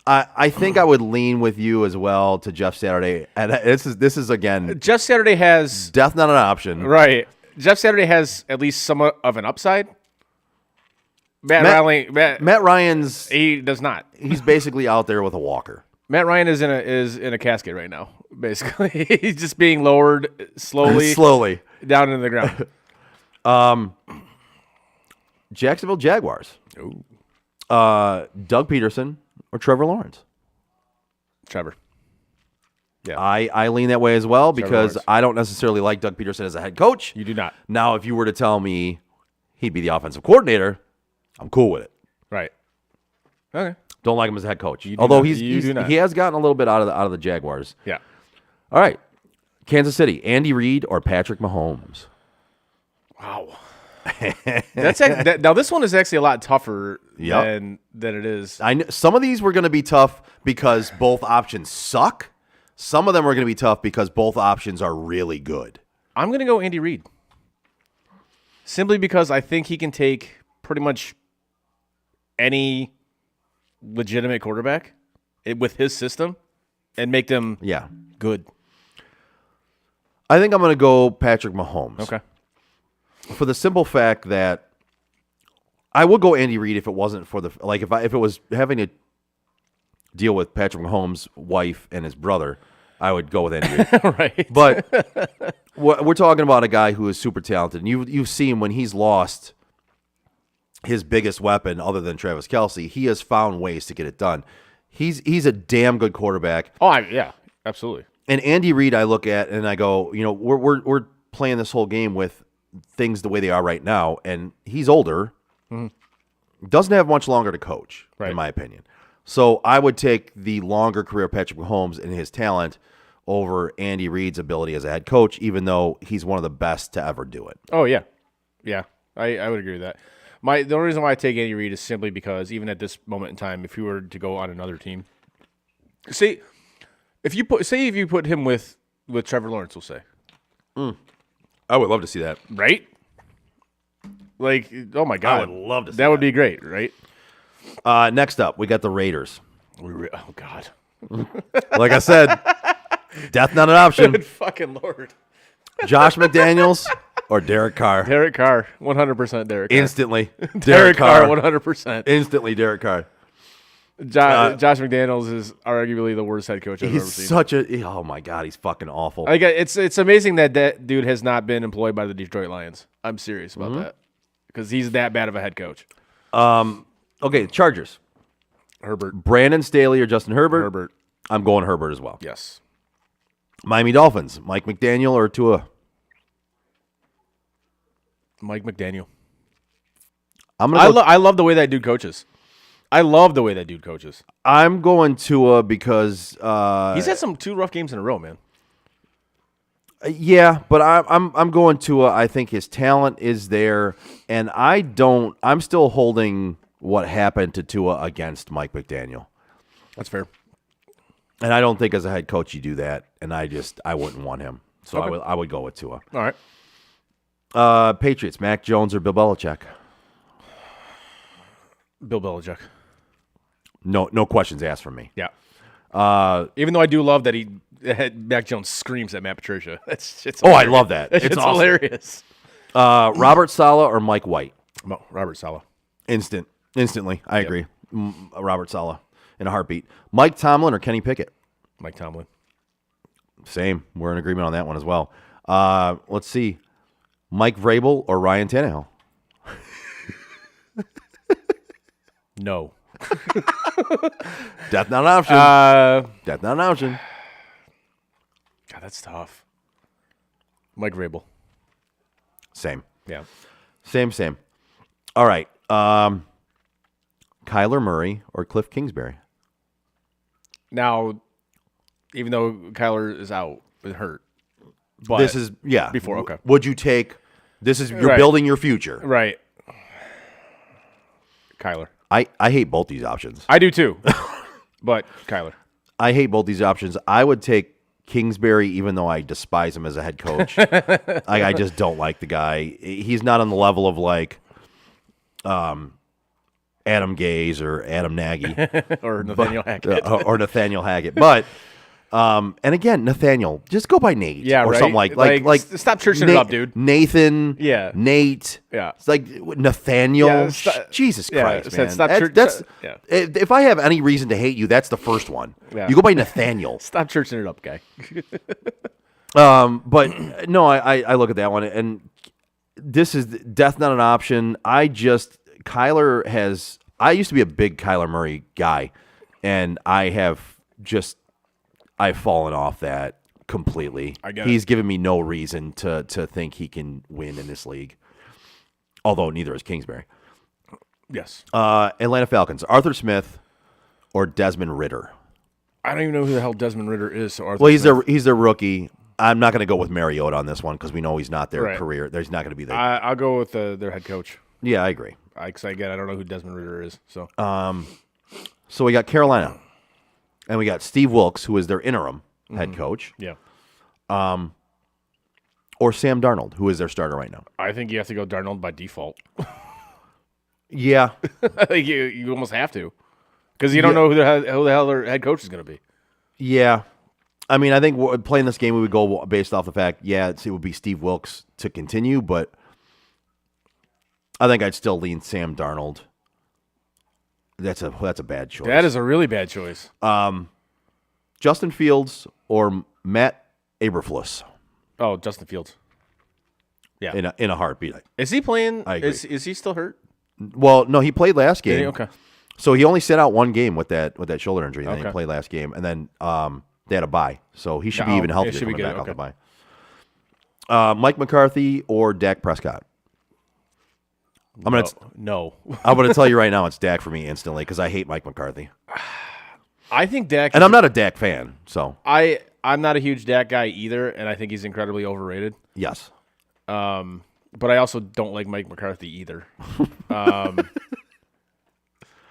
I think I would lean with you as well to Jeff Saturday. And this is again, Jeff Saturday has death not an option. right. Jeff Saturday has at least somewhat of an upside. Matt Ryan's he does not. he's basically out there with a walker. Matt Ryan is in a casket right now. Basically, he's just being lowered slowly down into the ground. Jacksonville Jaguars. Doug Peterson or Trevor Lawrence? Trevor. Yeah. I lean that way as well because Lawrence. I don't necessarily like Doug Peterson as a head coach. You do not. Now, if you were to tell me he'd be the offensive coordinator, I'm cool with it. Right. Okay. Don't like him as a head coach. You do Although not. he has gotten a little bit out of the Jaguars. Yeah. All right. Kansas City, Andy Reid or Patrick Mahomes? Wow. Now this one is actually a lot tougher than it is. Some of these were going to be tough because both options suck. Some of them are going to be tough because both options are really good. I'm going to go Andy Reid. Simply because I think he can take pretty much any legitimate quarterback with his system and make them good. I think I'm going to go Patrick Mahomes. Okay. For the simple fact that I would go Andy Reid if it wasn't for if it was having to deal with Patrick Mahomes' wife and his brother, I would go with Andy Reid. Right. But we're talking about a guy who is super talented. And you've seen when he's lost his biggest weapon other than Travis Kelce, he has found ways to get it done. He's a damn good quarterback. Oh, yeah, absolutely. And Andy Reid, I look at and I go, we're playing this whole game with things the way they are right now, and he's older, doesn't have much longer to coach, in my opinion. So I would take the longer career of Patrick Mahomes and his talent over Andy Reid's ability as a head coach, even though he's one of the best to ever do it. Oh, yeah. Yeah, I would agree with that. The only reason why I take Andy Reid is simply because even at this moment in time, if you were to go on another team, if you put him with Trevor Lawrence, we'll say. I would love to see that. Right? Like, oh my God. I would love to see that. That would be great, right? Next up, we got the Raiders. Oh, God. Like I said, death not an option. Good fucking Lord. Josh McDaniels or Derek Carr? Derek Carr. 100% Derek Carr. Instantly. Derek Carr, 100%. Instantly Derek Carr. Josh McDaniels is arguably the worst head coach I've ever seen. Oh my God, he's fucking awful. It's amazing that dude has not been employed by the Detroit Lions. I'm serious about that because he's that bad of a head coach. Okay, Chargers. Herbert. Brandon Staley or Justin Herbert? Herbert. I'm going Herbert as well. Yes. Miami Dolphins. Mike McDaniel or Tua? Mike McDaniel. I love the way that dude coaches. I love the way that dude coaches. I'm going Tua because he's had some 2 rough games in a row, man. Yeah, but I'm going Tua. I think his talent is there, and I'm still holding what happened to Tua against Mike McDaniel. That's fair. And I don't think as a head coach you do that, and I wouldn't want him. So okay. I would go with Tua. All right. Patriots, Mac Jones or Bill Belichick? Bill Belichick. No questions asked from me. Yeah. Even though I do love that Mac Jones screams at Matt Patricia. I love that. It's awesome. Hilarious. Robert Saleh or Mike White? Robert Saleh. Instantly. I agree. Robert Saleh in a heartbeat. Mike Tomlin or Kenny Pickett? Mike Tomlin. Same. We're in agreement on that one as well. Let's see. Mike Vrabel or Ryan Tannehill? No. Death not an option. Death not an option. God, that's tough. Mike Vrabel. Same. Yeah. Same. All right. Kyler Murray or Cliff Kingsbury? Now, even though Kyler is out, it hurt. But this is before. Okay, would you take? This is you're Right. building your future. right. Kyler, I hate both these options. I do too. But Kyler, I hate both these options. I would take Kingsbury, even though I despise him as a head coach. I just don't like the guy. He's not on the level of like Adam Gase or Adam Nagy or Nathaniel Hackett. or Nathaniel Hackett. But and again, Nathaniel, just go by Nate. Yeah, or right? something like stop churching it up, dude. Nathan. Yeah. Nate. Yeah. It's like Nathaniel. Yeah, Jesus yeah, Christ, said man. stop That's yeah. if I have any reason to hate you, that's the first one. Yeah. You go by Nathaniel. Stop churching it up, guy. But no, I look at that one, and this is death not an option. Kyler has. I used to be a big Kyler Murray guy, and I've fallen off that completely. I get He's given me no reason to think he can win in this league. Although neither is Kingsbury. Yes. Atlanta Falcons, Arthur Smith or Desmond Ridder. I don't even know who the hell Desmond Ridder is. So Arthur Well, Smith. he's their rookie. I'm not going to go with Mariota on this one because we know he's not their Right. career. He's not going to be there. I'll go with their head coach. Yeah, I agree. Because again, I don't know who Desmond Ridder is. So So we got Carolina, and we got Steve Wilkes, who is their interim head coach, yeah, or Sam Darnold, who is their starter right now. I think you have to go Darnold by default. Yeah, I think you almost have to, because you don't know who the hell their head coach is going to be. yeah. I mean, I think playing this game, we would go based off the fact, it would be Steve Wilkes to continue, but I think I'd still lean Sam Darnold. That's a bad choice. That is a really bad choice. Justin Fields or Matt Eberflus Oh, Justin Fields. Yeah. in a heartbeat. Is he playing? I agree. Is he still hurt? Well, no, he played last game. Did he? Okay. So he only sat out one game with that shoulder injury. And then he Okay. played last game, and then they had a bye, so he should be Oh, even it healthier should be coming good. back off the Okay. bye. Mike McCarthy or Dak Prescott. I'm No. gonna tell you right now, it's Dak for me instantly because I hate Mike McCarthy, I think Dak. and I'm not a Dak fan. So I'm not a huge Dak guy either, and I think he's incredibly overrated. yes, But I also don't like Mike McCarthy either.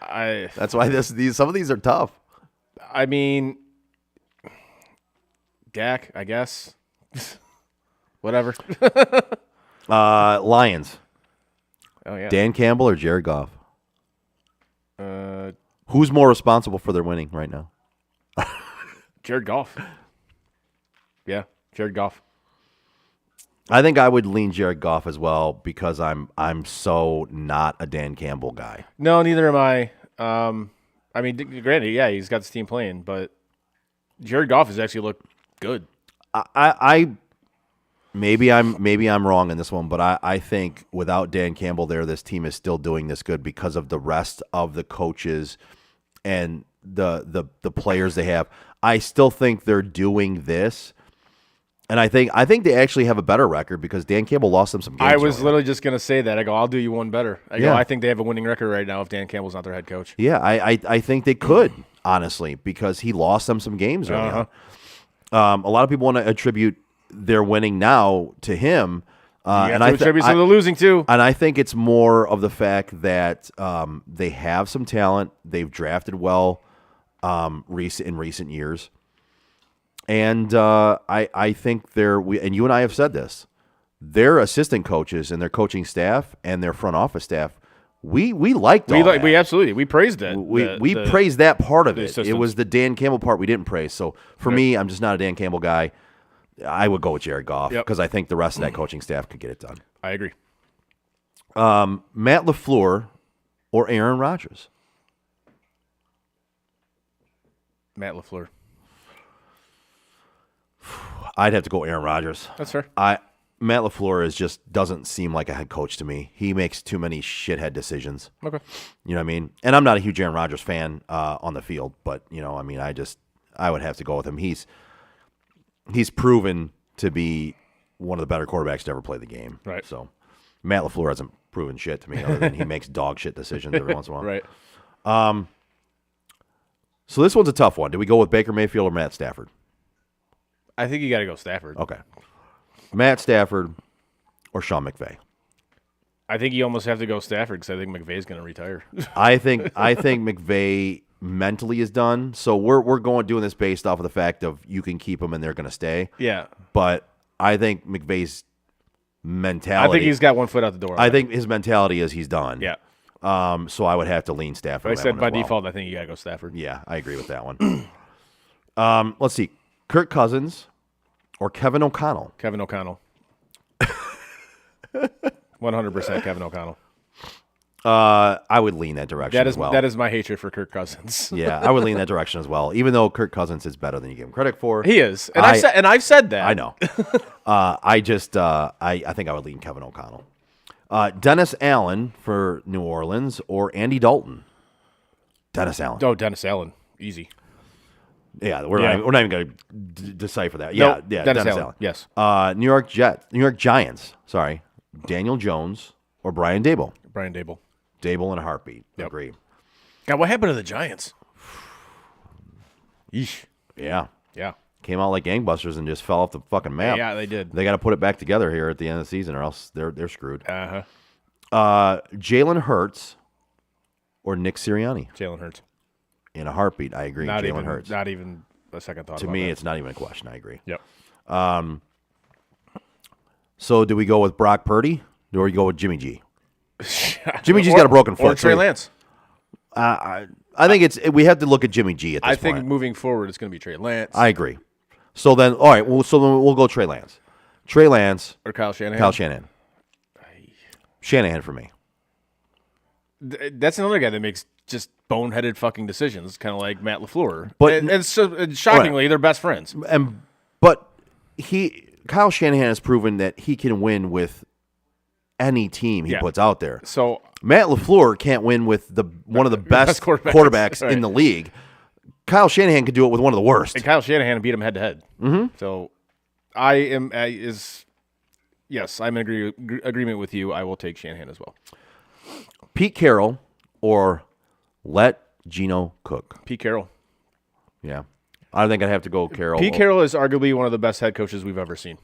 that's why some of these are tough. I mean, Dak, I guess. Whatever. Lions, Oh yeah. Dan Campbell or Jared Goff. Uh, Who's more responsible for their winning right now? Jared Goff. Yeah, Jared Goff. I think I would lean Jared Goff as well because I'm so not a Dan Campbell guy. No, neither am I. I mean, granted, yeah, he's got this team playing, but Jared Goff has actually looked good. I maybe I'm wrong in this one, but I think without Dan Campbell there, this team is still doing this good because of the rest of the coaches and the players they have. I still think they're doing this. And I think they actually have a better record because Dan Campbell lost them some games. I was earlier. literally just going to say that. I go, I'll do you one better. I think they have a winning record right now if Dan Campbell's not their head coach. Yeah, I think they could, honestly, because he lost them some games early on. A lot of people want to attribute their winning now to him. You have to attribute some of the losing, too. And I think it's more of the fact that they have some talent. They've drafted well in recent years. And I think and you and I have said this, their assistant coaches and their coaching staff and their front office staff, we liked all that. We absolutely, we praised that. We praised that part of it. It assistants. was the Dan Campbell part we didn't praise. So for me, I'm just not a Dan Campbell guy. I would go with Jared Goff because I think the rest of that coaching staff could get it done. I agree. Matt LaFleur or Aaron Rodgers? Matt LaFleur. I'd have to go Aaron Rodgers. That's fair. Matt LaFleur doesn't seem like a head coach to me. He makes too many shithead decisions. Okay. You know what I mean? And I'm not a huge Aaron Rodgers fan on the field, but I would have to go with him. He's proven to be one of the better quarterbacks to ever play the game. Right. So Matt LaFleur hasn't proven shit to me other than he makes dog shit decisions every once in a while. Right. So this one's a tough one. Do we go with Baker Mayfield or Matt Stafford? I think you got to go Stafford. Okay. Matt Stafford or Sean McVay. I think you almost have to go Stafford because I think McVay's going to retire. I think McVay mentally is done. So we're doing this based off of the fact of you can keep them and they're going to stay. Yeah. But I think McVay's mentality. I think he's got one foot out the door. I think his mentality is he's done. Yeah. So I would have to lean Stafford. But I said by default, I think you got to go Stafford. Yeah, I agree with that one. Let's see. Kirk Cousins or Kevin O'Connell? Kevin O'Connell. 100% Kevin O'Connell. I would lean that direction as well. That is my hatred for Kirk Cousins. Yeah, I would lean that direction as well. Even though Kirk Cousins is better than you give him credit for, He is, and I've said that. I know. I think I would lean Kevin O'Connell. Dennis Allen for New Orleans or Andy Dalton. Dennis Allen. Oh, Dennis Allen, easy. Yeah, we're not even going to decipher that. Nope, Yeah, Dennis Allen. Yes. New York Giants. Sorry, Daniel Jones or Brian Dable. Brian Dable. Dable in a heartbeat. Yep. Agree. God, what happened to the Giants? Yeesh. Yeah. Yeah. Came out like gangbusters and just fell off the fucking map. Yeah, they did. They got to put it back together here at the end of the season, or else they're screwed. Uh-huh. Jalen Hurts or Nick Sirianni Jalen Hurts. in a heartbeat. I agree. Jalen Hurts. Not even a second thought. To about me, that. it's not even a question. I agree. Yep. So, do we go with Brock Purdy or do we go with Jimmy G? Jimmy G's got a broken foot. Or Trey Lance. I think we have to look at Jimmy G at this I point. think moving forward, it's going to be Trey Lance. I agree. So then, all right. Well, so then we'll go Trey Lance. Trey Lance. Or Kyle Shanahan. Kyle Shanahan. Shanahan for me. That's another guy that makes just boneheaded fucking decisions, kind of like Matt LaFleur. But- and shockingly, they're best friends. But Kyle Shanahan has proven that he can win with any team he Yeah. puts out there. So Matt LaFleur can't win with one of the best quarterbacks right. in the league. Kyle Shanahan could do it with one of the worst. And Kyle Shanahan beat him head to head. Mm-hmm. So I am yes, I'm in agreement with you. I will take Shanahan as well. Pete Carroll or let Geno cook. Pete Carroll. Yeah. I think I'd have to go Carroll. Pete Carroll is arguably one of the best head coaches we've ever seen.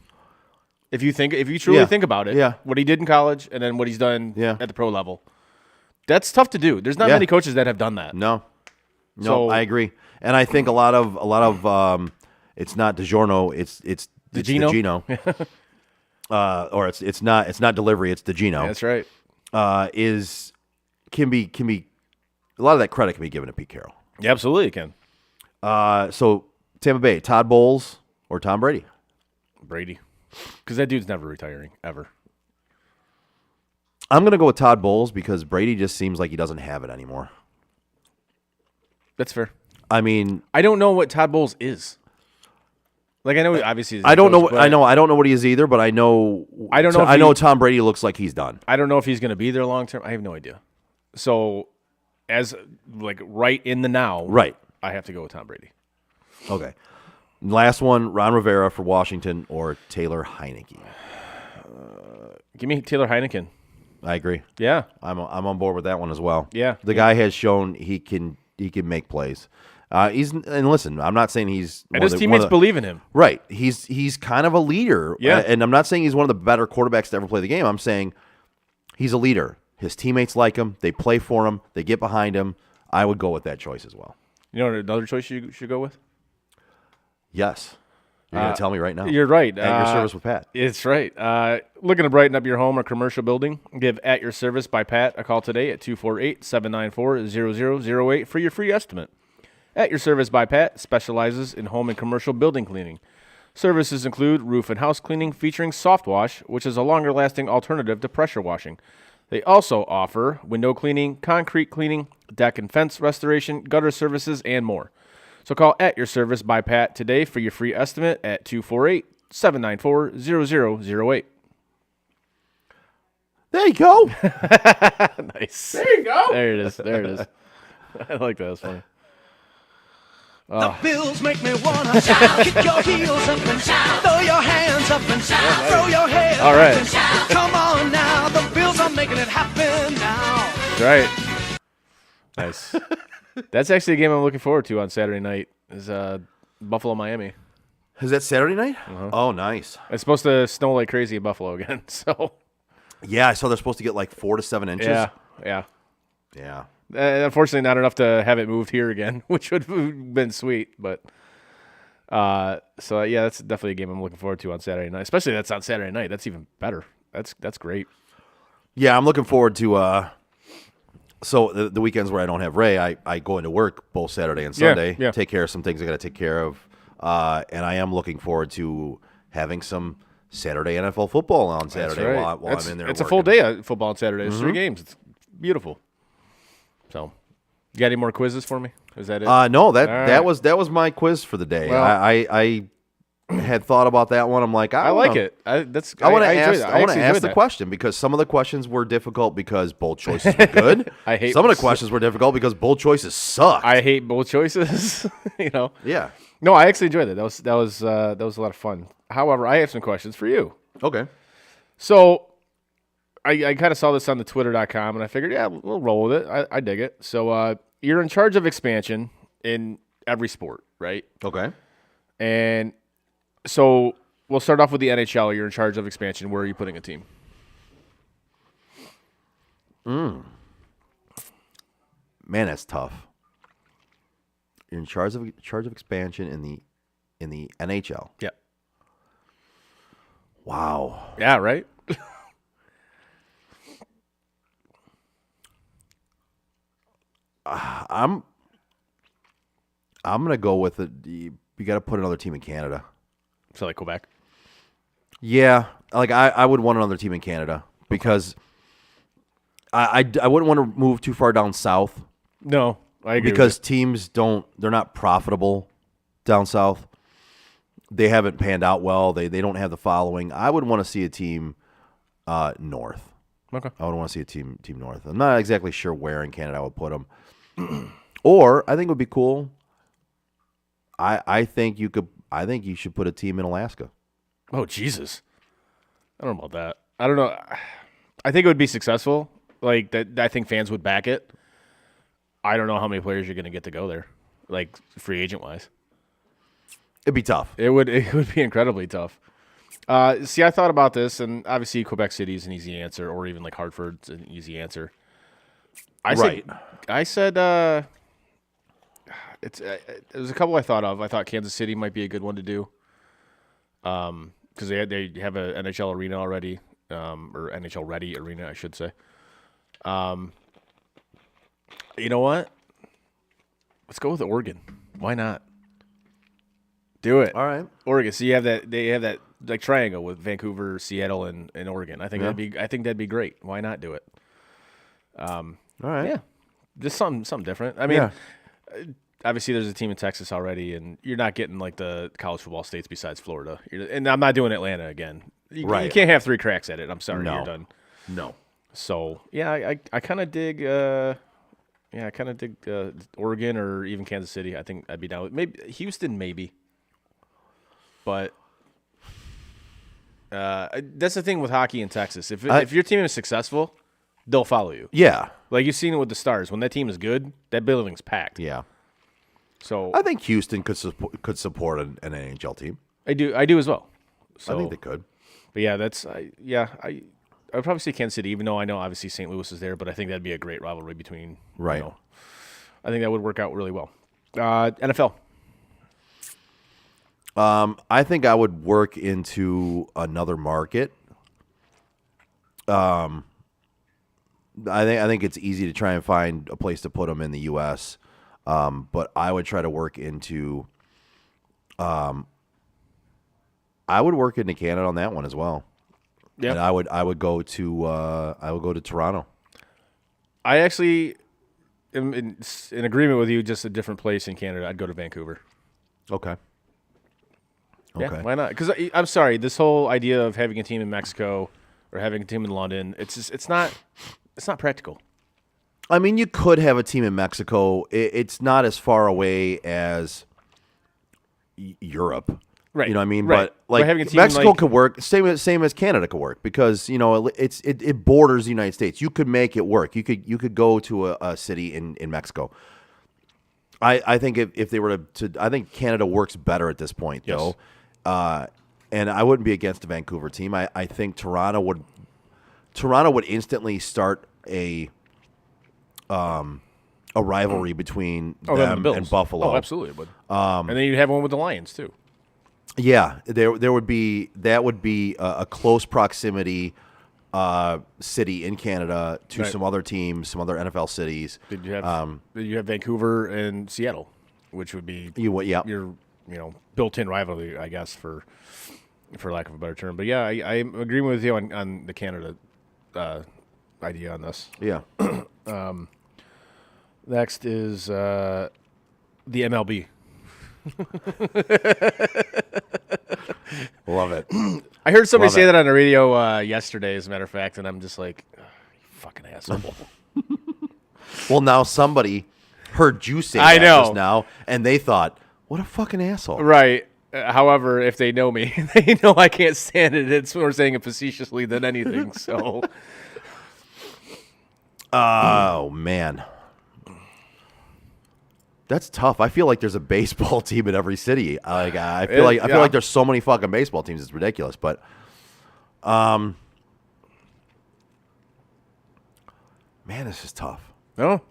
If you truly think about it, Yeah. what he did in college and then what he's done Yeah. at the pro level, that's tough to do. There's not Yeah. many coaches that have done that. No, So- I agree, and I think a lot of it's not DiGiorno, it's DiGino? DiGino. Or it's not delivery, it's DiGino. That's right. Can be a lot of that credit can be given to Pete Carroll. Yeah, absolutely, it can. So Tampa Bay, Todd Bowles or Tom Brady? Brady. Because that dude's never retiring, ever. I'm gonna go with Todd Bowles because Brady just seems like he doesn't have it anymore. That's fair. I mean, I don't know what Todd Bowles is. Like, I know obviously he's a I don't coach, know. I don't know what he is either, but I know. I don't know if I know he- Tom Brady looks like he's done. I don't know if he's going to be there long term. I have no idea. So, as like right in the now, Right. I have to go with Tom Brady. Okay. Last one, Ron Rivera for Washington or Taylor Heineke. Give me Taylor Heineken. I agree. Yeah, I'm on board with that one as well. Yeah. The guy has shown he can make plays. And listen, I'm not saying he's and his teammates believe in him. Right. He's kind of a leader. Yeah. And I'm not saying he's one of the better quarterbacks to ever play the game. I'm saying he's a leader. His teammates like him. They play for him. They get behind him. I would go with that choice as well. You know another choice you should go with? Yes. You're going to tell me right now. You're right. At your service with Pat. It's right. Looking to brighten up your home or commercial building? Give At Your Service by Pat a call today at 248-794-0008 for your free estimate. At Your Service by Pat specializes in home and commercial building cleaning. Services include roof and house cleaning featuring soft wash, which is a longer-lasting alternative to pressure washing. They also offer window cleaning, concrete cleaning, deck and fence restoration, gutter services, and more. So call At Your Service by Pat today for your free estimate at 248-794-0008. There you go. Nice. There you go. There it is. There it is. I like that. That's funny. The Bills make me wanna shout. Kick your heels up and shout. Throw your hands up and shout. Throw your head All right. up and shout. Come on now. The Bills are making it happen now. That's right. Nice. That's actually a game I'm looking forward to on Saturday night. Is Buffalo Miami. Is that Saturday night? Oh, nice. It's supposed to snow like crazy in Buffalo again. So Yeah, I saw they're supposed to get like 4 to 7 inches. yeah. Yeah. Unfortunately, not enough to have it moved here again, which would have been sweet. But so yeah, that's definitely a game I'm looking forward to on Saturday night. Especially that's on Saturday night. That's even better. That's great. Yeah, I'm looking forward to. So the weekends where I don't have Ray, I go into work both Saturday and Sunday. Yeah. Take care of some things I got to take care of, and I am looking forward to having some Saturday NFL football on Saturday Right. while I'm in there. It's a working. full day of football on Saturday. It's 3 games. It's beautiful. So, you got any more quizzes for me? Is that it? No, All that right. was my quiz for the day. Well- I had thought about that one. I'm like, I like it. I want to I want to ask. that. I want to actually ask enjoyed the that. question because some of the questions were difficult because both choices were good. I hate some of the questions were difficult because both choices sucked. I hate both choices. Yeah. No, I actually enjoyed it. That was a lot of fun. However, I have some questions for you. Okay. So, I kind of saw this on the Twitter.com, and I figured, yeah, we'll roll with it. I dig it. So, you're in charge of expansion in every sport, right? Okay. And so we'll start off with the NHL. You're in charge of expansion. Where are you putting a team? Man, that's tough. You're in charge of expansion in the NHL. Yeah. Wow. Yeah, right? I'm gonna go with it. You got to put another team in Canada. So like Quebec. Yeah, like I would want another team in Canada because I wouldn't want to move too far down south No, I agree. because teams they're not profitable down south. They haven't panned out well. They don't have the following. I would want to see a team north. Okay. I would want to see a team north. I'm not exactly sure where in Canada I would put them. Or I think it would be cool. I think you should put a team in Alaska. Oh, Jesus. I don't know about that. I don't know. I think it would be successful. Like, that. I think fans would back it. I don't know how many players you're going to get to go there, like free agent-wise. It'd be tough. It would be incredibly tough. See, I thought about this, and obviously Quebec City is an easy answer, or even like Hartford's an easy answer. There's a couple I thought of. I thought Kansas City might be a good one to do, because they have an NHL arena already, or NHL ready arena, I should say. You know what? Let's go with Oregon. Why not? Do it. All right. Oregon. So they have that like triangle with Vancouver, Seattle, and Oregon. I think that'd be great. Why not do it? All right. Yeah, just something different. I mean, obviously there's a team in Texas already, and you're not getting like the college football states besides Florida. And I'm not doing Atlanta again. You can't have 3 cracks at it. I'm sorry, you're done. No. So yeah, I kind of dig. Oregon or even Kansas City. I think I'd be down with maybe Houston, maybe. But that's the thing with hockey in Texas. If your team is successful, they'll follow you. Yeah. Like you've seen it with the Stars. When that team is good, that building's packed. Yeah. So I think Houston could support an NHL team. I do as well. So, I think they could. But yeah, I would probably say Kansas City, even though I know obviously St. Louis is there, but I think that'd be a great rivalry between. Right. I think that would work out really well. NFL. I think I would work into another market. I think it's easy to try and find a place to put them in the U.S., but I would try to work into. I would work into Canada on that one as well. Yeah, and I would go to Toronto. I actually am in agreement with you. Just a different place in Canada. I'd go to Vancouver. Okay. Yeah, why not? Because I'm sorry, this whole idea of having a team in Mexico or having a team in London, it's not practical. I mean, you could have a team in Mexico. It's not as far away as Europe. Right. You know what I mean? Right. But like having a team Mexico like, could work. Same as Canada could work because it borders the United States. You could make it work. You could go to a city in Mexico. I think if they were to I think Canada works better at this point though. and I wouldn't be against the Vancouver team. I think Toronto would instantly start a rivalry between them and Buffalo. Oh, absolutely, it would. And then you'd have one with the Lions too. Yeah, there would be a close proximity city in Canada to some other teams, some other NFL cities. Did you have Vancouver and Seattle, which would be your built-in rivalry, I guess, for lack of a better term. But yeah, I agree with you on the Canada idea on this. Yeah. Next is the MLB. Love it. I heard somebody say that on the radio yesterday, as a matter of fact, and I'm just like, you fucking asshole. Well, now somebody heard you say that just now, and they thought, what a fucking asshole. Right. However, if they know me, they know I can't stand it. It's more saying it facetiously than anything. So, oh man, that's tough. I feel like there's a baseball team in every city. I feel like there's so many fucking baseball teams. It's ridiculous. But, man, this is tough. No.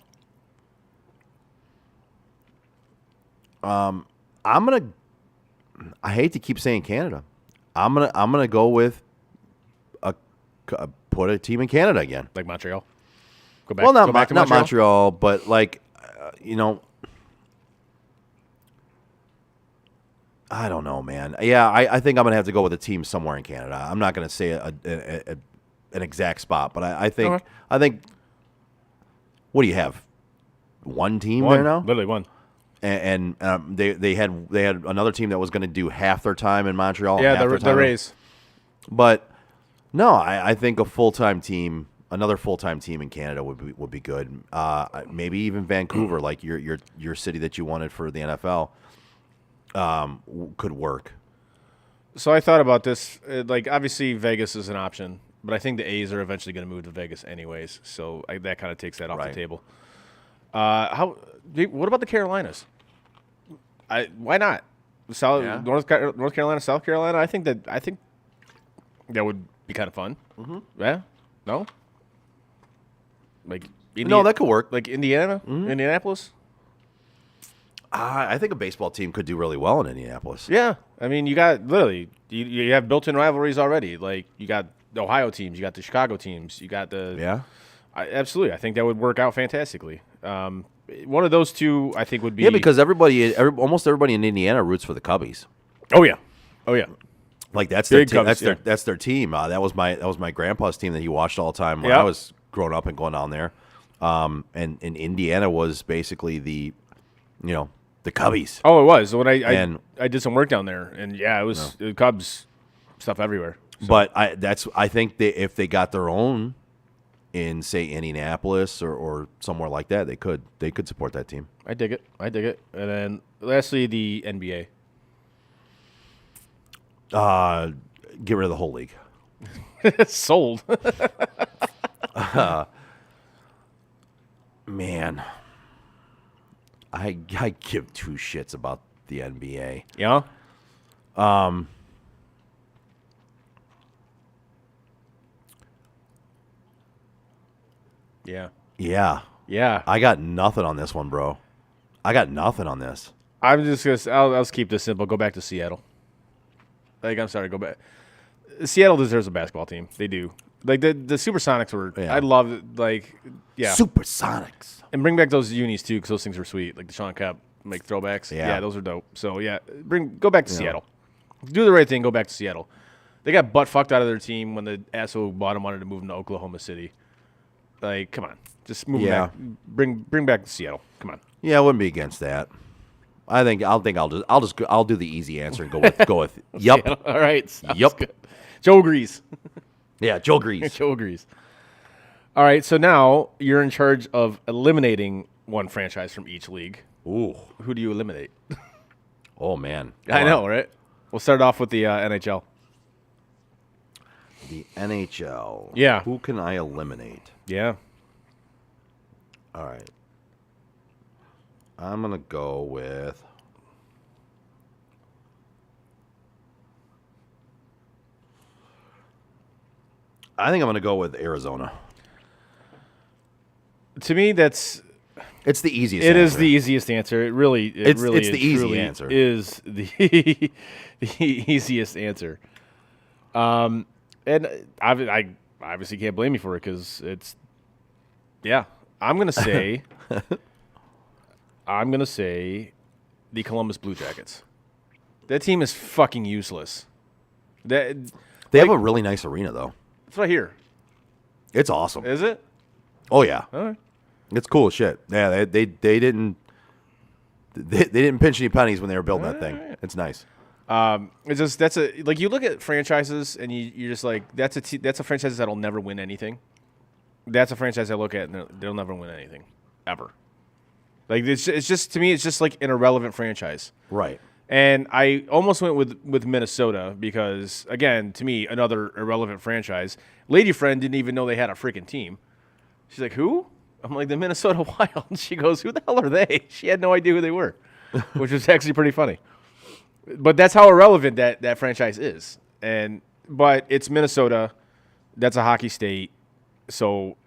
I hate to keep saying Canada. I'm gonna go with put a team in Canada again, like Montreal. Not Montreal, but like I don't know, man. Yeah, I think I'm gonna have to go with a team somewhere in Canada. I'm not gonna say an exact spot, but I think okay. I think. What do you have? One team there now? Literally one. And they had another team that was going to do half their time in Montreal. Yeah, the Rays. But no, I think another full-time team in Canada would be good. Maybe even Vancouver, like your city that you wanted for the NFL, could work. So I thought about this. Like obviously Vegas is an option, but I think the A's are eventually going to move to Vegas anyways. So that kind of takes that off the table. What about the Carolinas? Why not? North Carolina, South Carolina. I think that would be kind of fun. Mm-hmm. Yeah. No. No, that could work. Like Indiana, Indianapolis. I think a baseball team could do really well in Indianapolis. Yeah, I mean, you got literally you have built-in rivalries already. Like you got the Ohio teams, you got the Chicago teams, you got the absolutely. I think that would work out fantastically. One of those two, I think, would be because almost everybody in Indiana roots for the Cubbies. Oh yeah. Like that's their team. That's their team. That was my grandpa's team that he watched all the time when I was growing up and going down there. And Indiana was basically the Cubbies. Oh, it was when I did some work down there, and it was Cubs stuff everywhere. So. But I think if they got their own in say Indianapolis or somewhere like that, they could support that team. I dig it. And then lastly, the NBA. Get rid of the whole league. Sold. Man, I give two shits about the NBA. Yeah. Yeah. I got nothing on this one, bro. I got nothing on this. I'm just gonna. I'll keep this simple. Go back to Seattle. Like, I'm sorry. Go back. Seattle deserves a basketball team. They do. Like the Supersonics were. Yeah. I love it. Like, yeah. Supersonics. And bring back those unis too, because those things were sweet. Like the Sean Kemp, like throwbacks. Yeah, those are dope. So yeah, go back to Seattle. Do the right thing. Go back to Seattle. They got butt fucked out of their team when the asshole bought them wanted to move them to Oklahoma City. Like, come on, just move back. Bring back to Seattle. Come on. Yeah, I wouldn't be against that. I'll do the easy answer and go with yep. All right. Yep. Good. Joe agrees. Yeah, Joe agrees. Joe agrees. All right, so now you're in charge of eliminating one franchise from each league. Ooh. Who do you eliminate? Oh man. I know, right? We'll start off with the NHL. The NHL. Yeah. Who can I eliminate? Yeah. All right. I'm going to go with I think I'm going to go with Arizona. To me, it's the easiest. It is the easiest answer. It really it's the easy answer. Is the the easiest answer. And I obviously can't blame you for it because it's. Yeah, I'm gonna say. The Columbus Blue Jackets. That team is fucking useless. They have a really nice arena though. It's right here. It's awesome. Is it? Oh yeah. All right. It's cool as shit. Yeah, they didn't pinch any pennies when they were building that thing. It's nice. It's just like you look at franchises and you're just like that's a franchise that'll never win anything. That's a franchise I look at and they'll never win anything ever. Like it's just to me it's just like an irrelevant franchise. Right. And I almost went with Minnesota because again to me another irrelevant franchise. Lady friend didn't even know they had a freaking team. She's like, who? I'm like, the Minnesota Wild. She goes, who the hell are they? She had no idea who they were, which was actually pretty funny. But that's how irrelevant that franchise is. But it's Minnesota. That's a hockey state. So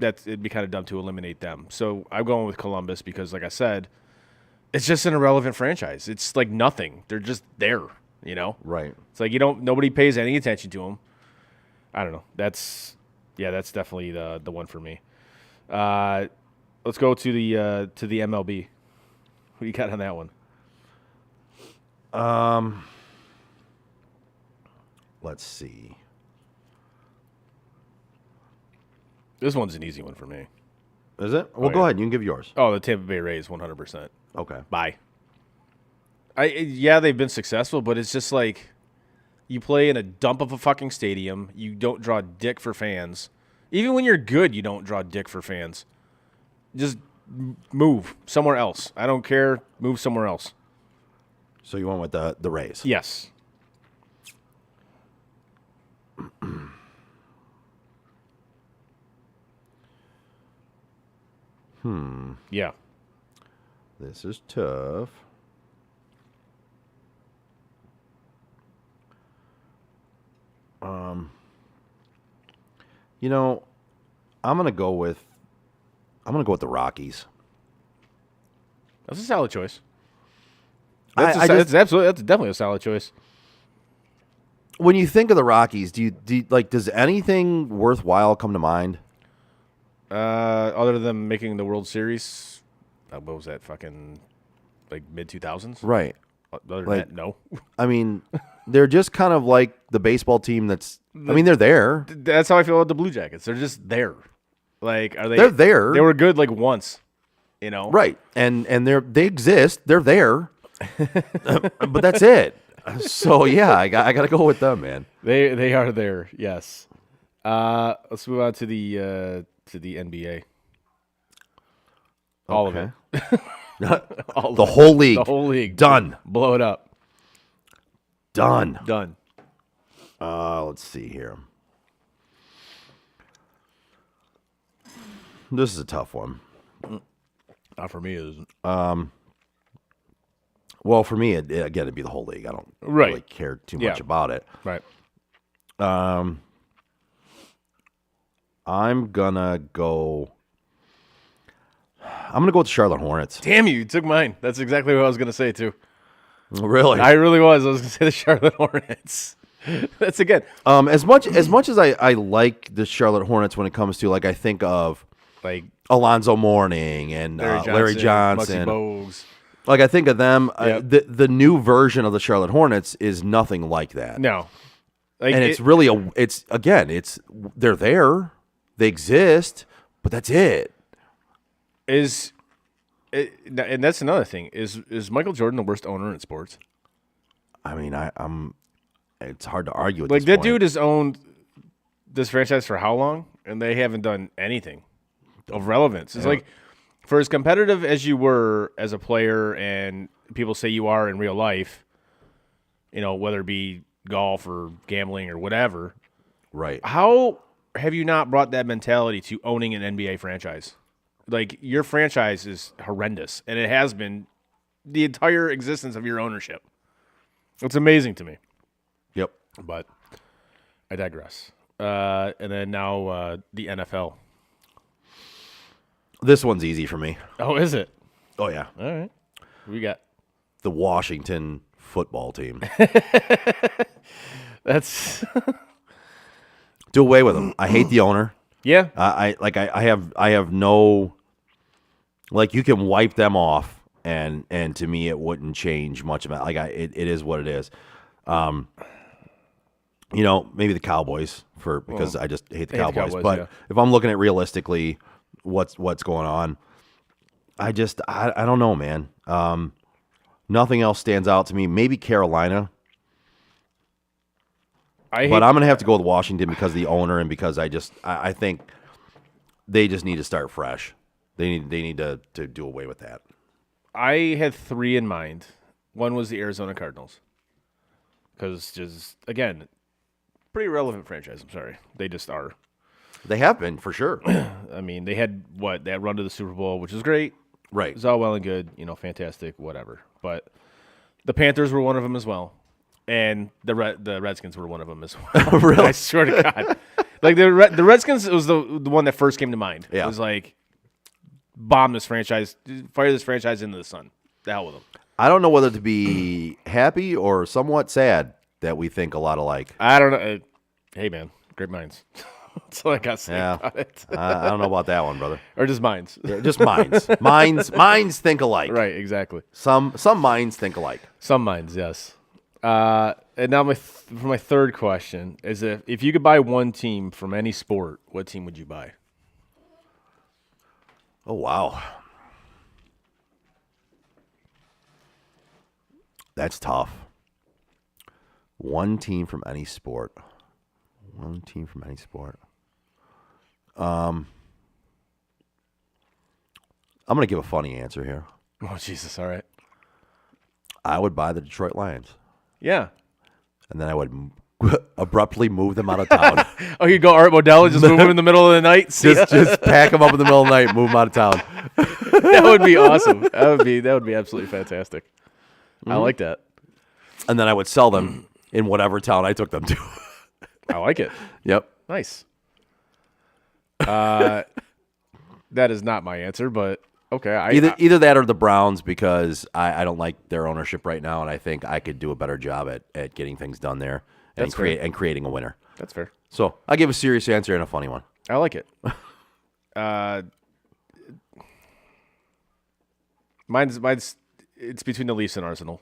it'd be kind of dumb to eliminate them. So I'm going with Columbus because, like I said, it's just an irrelevant franchise. It's like nothing. They're just there, you know? Right. It's like nobody pays any attention to them. I don't know. That's definitely the one for me. Let's go to the MLB. What do you got on that one? Let's see. This one's an easy one for me. Is it? Well, go ahead. You can give yours. Oh, the Tampa Bay Rays, 100%. Okay. Bye. They've been successful, but it's just like you play in a dump of a fucking stadium. You don't draw dick for fans. Even when you're good, you don't draw dick for fans. Just move somewhere else. I don't care. Move somewhere else. So you went with the Rays? Yes. Yeah. This is tough. You know, I'm gonna go with the Rockies. That's a solid choice. That's definitely a solid choice. When you think of the Rockies, do you like? Does anything worthwhile come to mind? Other than making the World Series, what was that? Fucking like mid 2000s, right? Other than that, no. I mean, they're just kind of like the baseball team. They're there. That's how I feel about the Blue Jackets. They're just there. Like, are they? They're there. They were good like once, you know. Right, and they exist. They're there, but that's it. So yeah, I got to go with them, man. They are there. Yes. Let's move on to the NBA. All of it. The whole league. The whole league. Done. Blow it up. Done. Let's see here. This is a tough one. Not for me, it isn't. Well, for me, it'd be the whole league. I don't really care too much about it. Right. I'm gonna go with the Charlotte Hornets. Damn you took mine. That's exactly what I was gonna say too. Really? I really was. I was gonna say the Charlotte Hornets. That's again. As much as I like the Charlotte Hornets when it comes to, like, I think of like Alonzo Mourning and Larry Johnson. Bogues. Like, I think of them. Yep. The new version of the Charlotte Hornets is nothing like that. No. Like, and they're there. They exist, but that's it. And that's another thing. Is Michael Jordan the worst owner in sports? I mean, it's hard to argue with. Like, this that point. dude has owned this franchise for how long, and they haven't done anything of relevance. It's like, for as competitive as you were as a player, and people say you are in real life, you know, whether it be golf or gambling or whatever, right? How have you not brought that mentality to owning an NBA franchise? Like, your franchise is horrendous, and it has been the entire existence of your ownership. It's amazing to me. Yep. But I digress. And then now the NFL. This one's easy for me. Oh, is it? Oh, yeah. All right. We got The Washington football team. that's Do away with them. I hate the owner. yeah. I have no, like, you can wipe them off, and to me it wouldn't change much about, like, it is what it is. Maybe the Cowboys because I just hate the Cowboys. But yeah. if I'm looking at realistically what's going on, I don't know, man. Nothing else stands out to me. Maybe Carolina. But I'm going to have to go with Washington because of the owner and because I think they just need to start fresh. They need to do away with that. I had 3 in mind. One was the Arizona Cardinals. Because just, again, pretty relevant franchise. I'm sorry. They just are. They have been, for sure. I mean, they had, that run to the Super Bowl, which is great. Right. It was all well and good, fantastic, whatever. But the Panthers were one of them as well. And the Redskins were one of them as well. Really? I swear to God. Like, the Redskins was the one that first came to mind. Yeah. It was like, bomb this franchise, fire this franchise into the sun. The hell with them. I don't know whether to be happy or somewhat sad that we think a lot alike. I don't know. Hey, man, great minds. That's all I got to say Yeah. about it. I don't know about that one, brother. Or just minds. Just minds. Minds think alike. Right, exactly. Some minds think alike. Some minds, yes. And now for my third question is if you could buy one team from any sport, what team would you buy? Oh, wow. That's tough. One team from any sport. One team from any sport. I'm going to give a funny answer here. Oh, Jesus, all right. I would buy the Detroit Lions, Yeah. and then I would abruptly move them out of town. Oh, you go Art Modell and just move him in the middle of the night? just pack them up in the middle of the night, move them out of town. That would be awesome. That would be absolutely fantastic. I like that. And then I would sell them in whatever town I took them to. I like it. Yep. Nice. That is not my answer, but okay. Either that or the Browns because I don't like their ownership right now, and I think I could do a better job at getting things done there and creating a winner. That's fair. So I give a serious answer and a funny one. I like it. Mine's it's between the Leafs and Arsenal.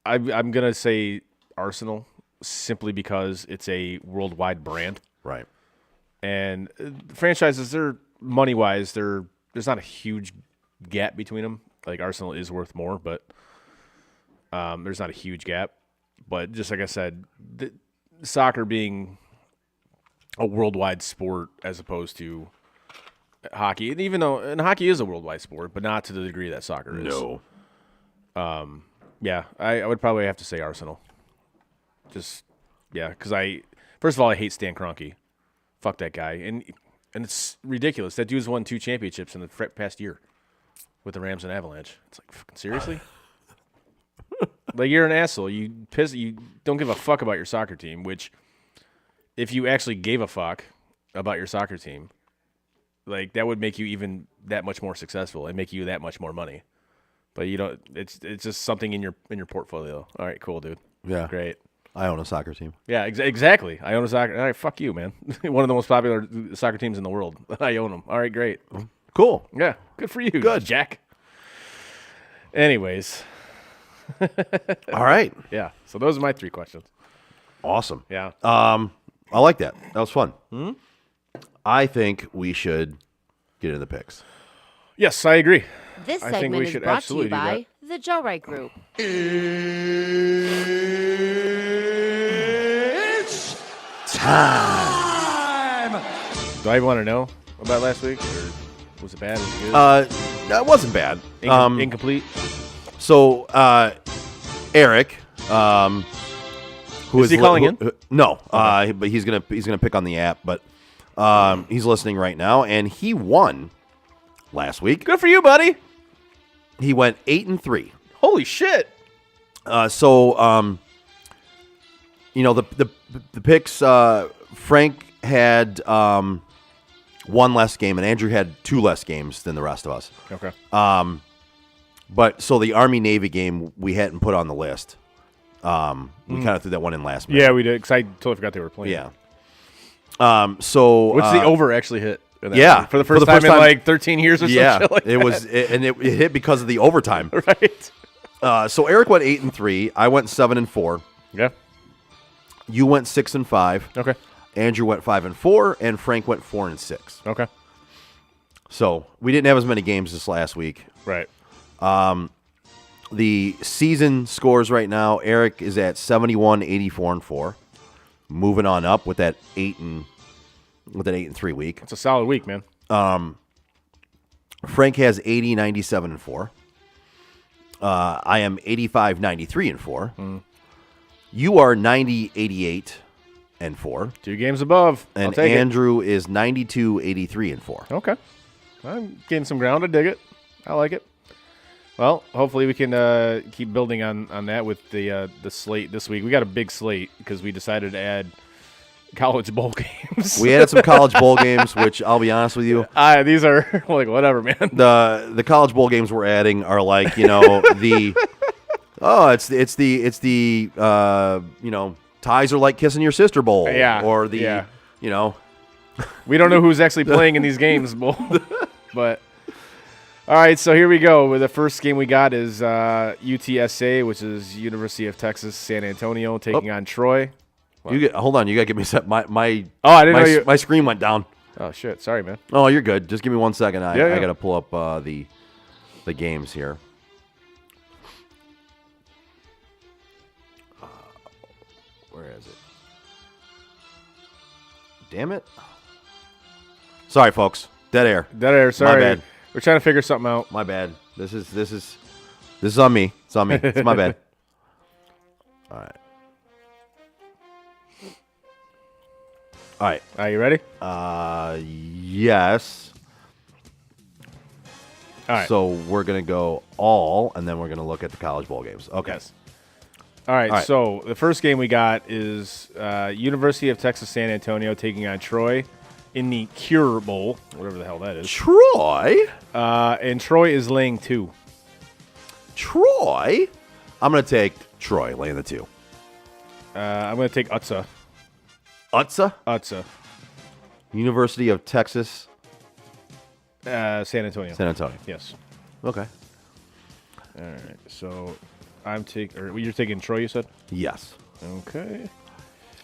I'm gonna say Arsenal simply because it's a worldwide brand. Right. And franchises, they're money-wise, there's not a huge gap between them. Like Arsenal is worth more, but there's not a huge gap. But just like I said, soccer being a worldwide sport as opposed to hockey, and even though hockey is a worldwide sport, but not to the degree that soccer is. No. Yeah, I would probably have to say Arsenal. Just because first of all I hate Stan Kroenke. Fuck that guy, and it's ridiculous. That dude's won 2 championships in the past year with the Rams and Avalanche. It's like, fucking seriously? Like, you're an asshole. You don't give a fuck about your soccer team, which if you actually gave a fuck about your soccer team, like, that would make you even that much more successful and make you that much more money. But you don't. It's just something in your portfolio. All right, cool, dude. Yeah. Great. I own a soccer team. Yeah, exactly. I own a soccer. All right, fuck you, man. One of the most popular soccer teams in the world. I own them. All right, great. Cool. Yeah, good for you. Good. Jack. Anyways. All right. Yeah, so those are my 3 questions. Awesome. Yeah. I like that. That was fun. I think we should get into the picks. Yes, I agree. This I think segment we is should brought to absolutely you do by the Joe Wright Group. It's time! Do I want to know about last week, or was it bad? Was it good? That wasn't bad. Incomplete? So, Eric, who Is he calling in? No, but he's gonna pick on the app. But he's listening right now, and he won last week. Good for you, buddy. He went 8-3. Holy shit. So the picks. Frank had one less game, and Andrew had 2 less games than the rest of us. Okay. But so the Army-Navy game we hadn't put on the list. We kind of threw that one in last minute. Yeah, we did, because I totally forgot they were playing. Yeah. So what's the over actually hit? Yeah, for the first time in like 13 years or something. Like it was, and it hit because of the overtime. Right. So Eric went 8-3. I went 7-4. Yeah. You went 6-5. Okay. Andrew went 5-4, and Frank went 4-6. Okay. So we didn't have as many games this last week. Right. The season scores right now, Eric is at 71, 84, and 4. Moving on up with that 8-3 week. It's a solid week, man. Frank has 80, 97, and 4. I am 85, 93, and 4. You are 90, 88, and 4. 2 games above. And I'll take Andrew is 92, 83, and 4. Okay. I'm getting some ground. I dig it. I like it. Well, hopefully we can keep building on that with the slate this week. We got a big slate because we decided to add college bowl games. We added some college bowl games, which I'll be honest with you. These are like whatever, man. The college bowl games we're adding are like, the ties are like kissing your sister bowl. Yeah. Or the we don't know who's actually playing in these games, but all right, so here we go. The first game we got is UTSA, which is University of Texas San Antonio, taking on Troy. Hold on, you gotta give me a sec. I didn't know my screen went down. Oh shit, sorry, man. Oh, you're good. Just give me 1 second. I gotta pull up the games here. Where is it? Damn it! Sorry, folks. Dead air. Dead air. Sorry. My bad. We're trying to figure something out. My bad. This is on me. It's on me. It's my bad. All right. All right. Are you ready? Yes. All right. So we're gonna go all, and then we're gonna look at the college bowl games. Okay. Yes. All right. So the first game we got is University of Texas San Antonio taking on Troy in the Cure Bowl, whatever the hell that is. Troy. And Troy is laying 2. Troy. I'm gonna take Troy laying the 2. I'm gonna take Utsa. Utsa. University of Texas. San Antonio. San Antonio. Yes. Okay. All right. So you're taking Troy, you said? Yes. Okay.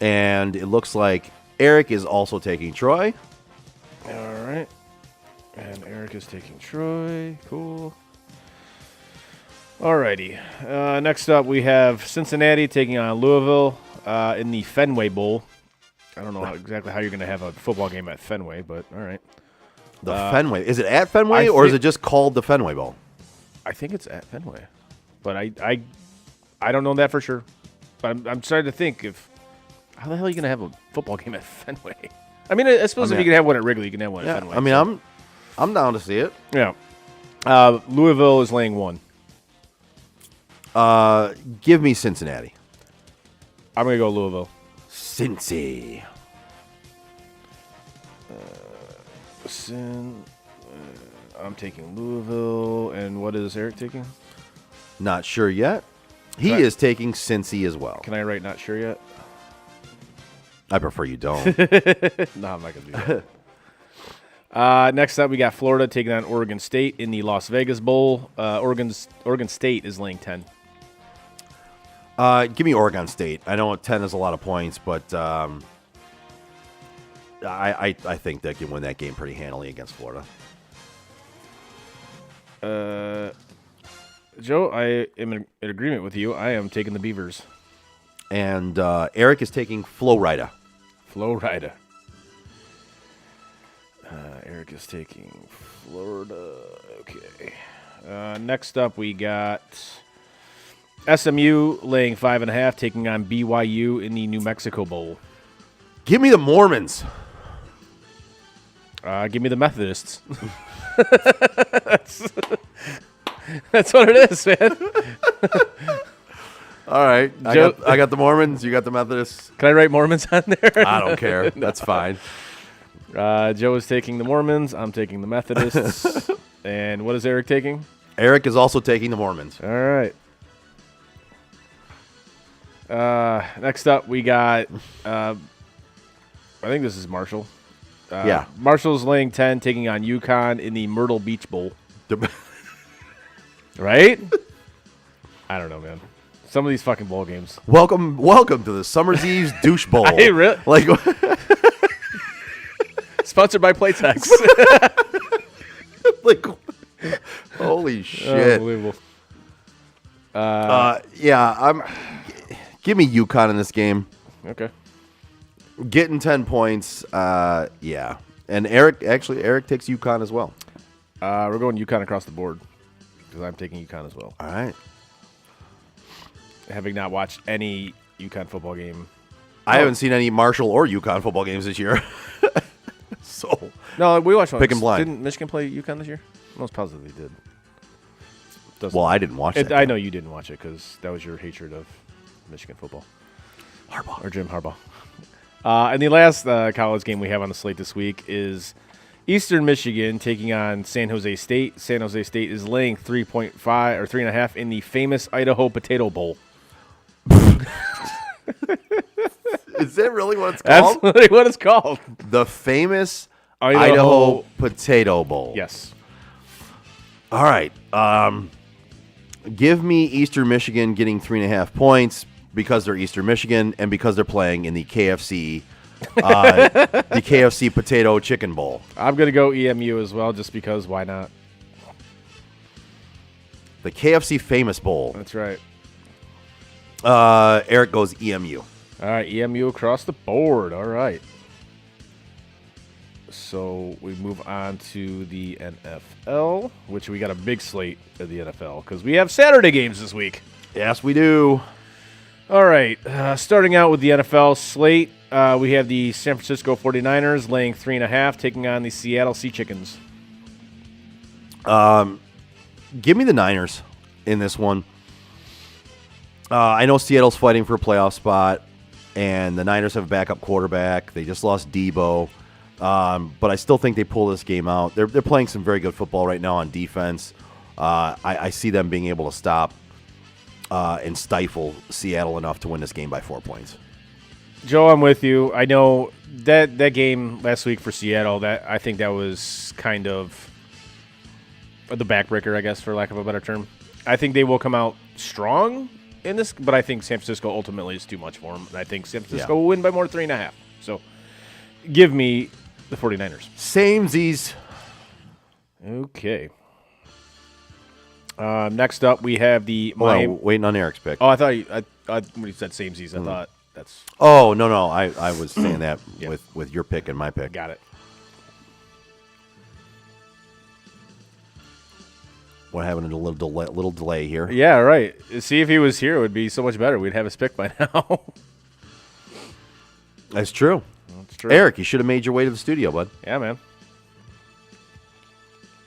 And it looks like Eric is also taking Troy. All right. And Eric is taking Troy. Cool. All righty. Next up, we have Cincinnati taking on Louisville in the Fenway Bowl. I don't know exactly how you're going to have a football game at Fenway, but all right. The Fenway. Is it at Fenway, or is it just called the Fenway Bowl? I think it's at Fenway. But I don't know that for sure. But I'm starting to think how the hell are you going to have a football game at Fenway? I mean, I suppose if you can have one at Wrigley, you can have one at Fenway. I mean, I'm down to see it. Yeah. Louisville is laying 1. Give me Cincinnati. I'm going to go Louisville. Cincy. I'm taking Louisville. And what is Eric taking? Not sure yet. He is taking Cincy as well. Can I write not sure yet? I prefer you don't. No, I'm not going to do that. Next up, we got Florida taking on Oregon State in the Las Vegas Bowl. Oregon State is laying 10. Give me Oregon State. I know 10 is a lot of points, but I think they can win that game pretty handily against Florida. Joe, I am in agreement with you. I am taking the Beavers. And Eric is taking Florida. Florida. Eric is taking Florida. Okay. Next up, we got SMU laying 5.5, taking on BYU in the New Mexico Bowl. Give me the Mormons. Give me the Methodists. That's what it is, man. All right. I got the Mormons. You got the Methodists. Can I write Mormons on there? I don't care. That's fine. Joe is taking the Mormons. I'm taking the Methodists. And what is Eric taking? Eric is also taking the Mormons. All right. Next up, we got, I think this is Marshall. Yeah. Marshall's laying 10, taking on UConn in the Myrtle Beach Bowl. Right? I don't know, man. Some of these fucking bowl games. Welcome to the Summer's Eve's Douche Bowl. Hey, really? Like, Sponsored by Playtex. like, holy shit. Unbelievable. Yeah, give me UConn in this game. Okay. Getting 10 points, yeah. And Eric takes UConn as well. We're going UConn across the board because I'm taking UConn as well. All right. Having not watched any UConn football game. I haven't seen any Marshall or UConn football games this year. So no, we watched one. Pick 'em blind. Didn't Michigan play UConn this year? Most positively did. Well, I didn't watch it. I know you didn't watch it because that was your hatred of Michigan football. Harbaugh. Or Jim Harbaugh. And the last college game we have on the slate this week is Eastern Michigan taking on San Jose State. San Jose State is laying 3.5 or 3.5 in the famous Idaho Potato Bowl. Is that really what it's called? That's literally what it's called. The famous Idaho Potato Bowl. Yes. All right. Give me Eastern Michigan getting 3.5 points because they're Eastern Michigan and because they're playing in the KFC, the KFC Potato Chicken Bowl. I'm going to go EMU as well just because why not? The KFC Famous Bowl. That's right. Eric goes EMU. All right, EMU across the board. All right. So we move on to the NFL, which we got a big slate of the NFL because we have Saturday games this week. Yes, we do. All right, starting out with the NFL slate, we have the San Francisco 49ers laying 3.5, taking on the Seattle Sea Chickens. Give me the Niners in this one. I know Seattle's fighting for a playoff spot, and the Niners have a backup quarterback. They just lost Debo. But I still think they pull this game out. They're playing some very good football right now on defense. I see them being able to stop and stifle Seattle enough to win this game by 4 points. Joe, I'm with you. I know that game last week for Seattle, I think that was kind of the backbreaker, I guess, for lack of a better term. I think they will come out strong in this, but I think San Francisco ultimately is too much for them. And I think San Francisco will win by more than 3.5. So give me the 49ers. Samesies. Okay. Next up, we have the Miami. Waiting on Eric's pick. Oh, I thought when you said samesies, I thought that's. Oh, no. I was saying that with your pick and my pick. Got it. We're having a little delay here. Yeah, right. See, if he was here, it would be so much better. We'd have his pick by now. That's true. That's true. Eric, you should have made your way to the studio, bud. Yeah, man.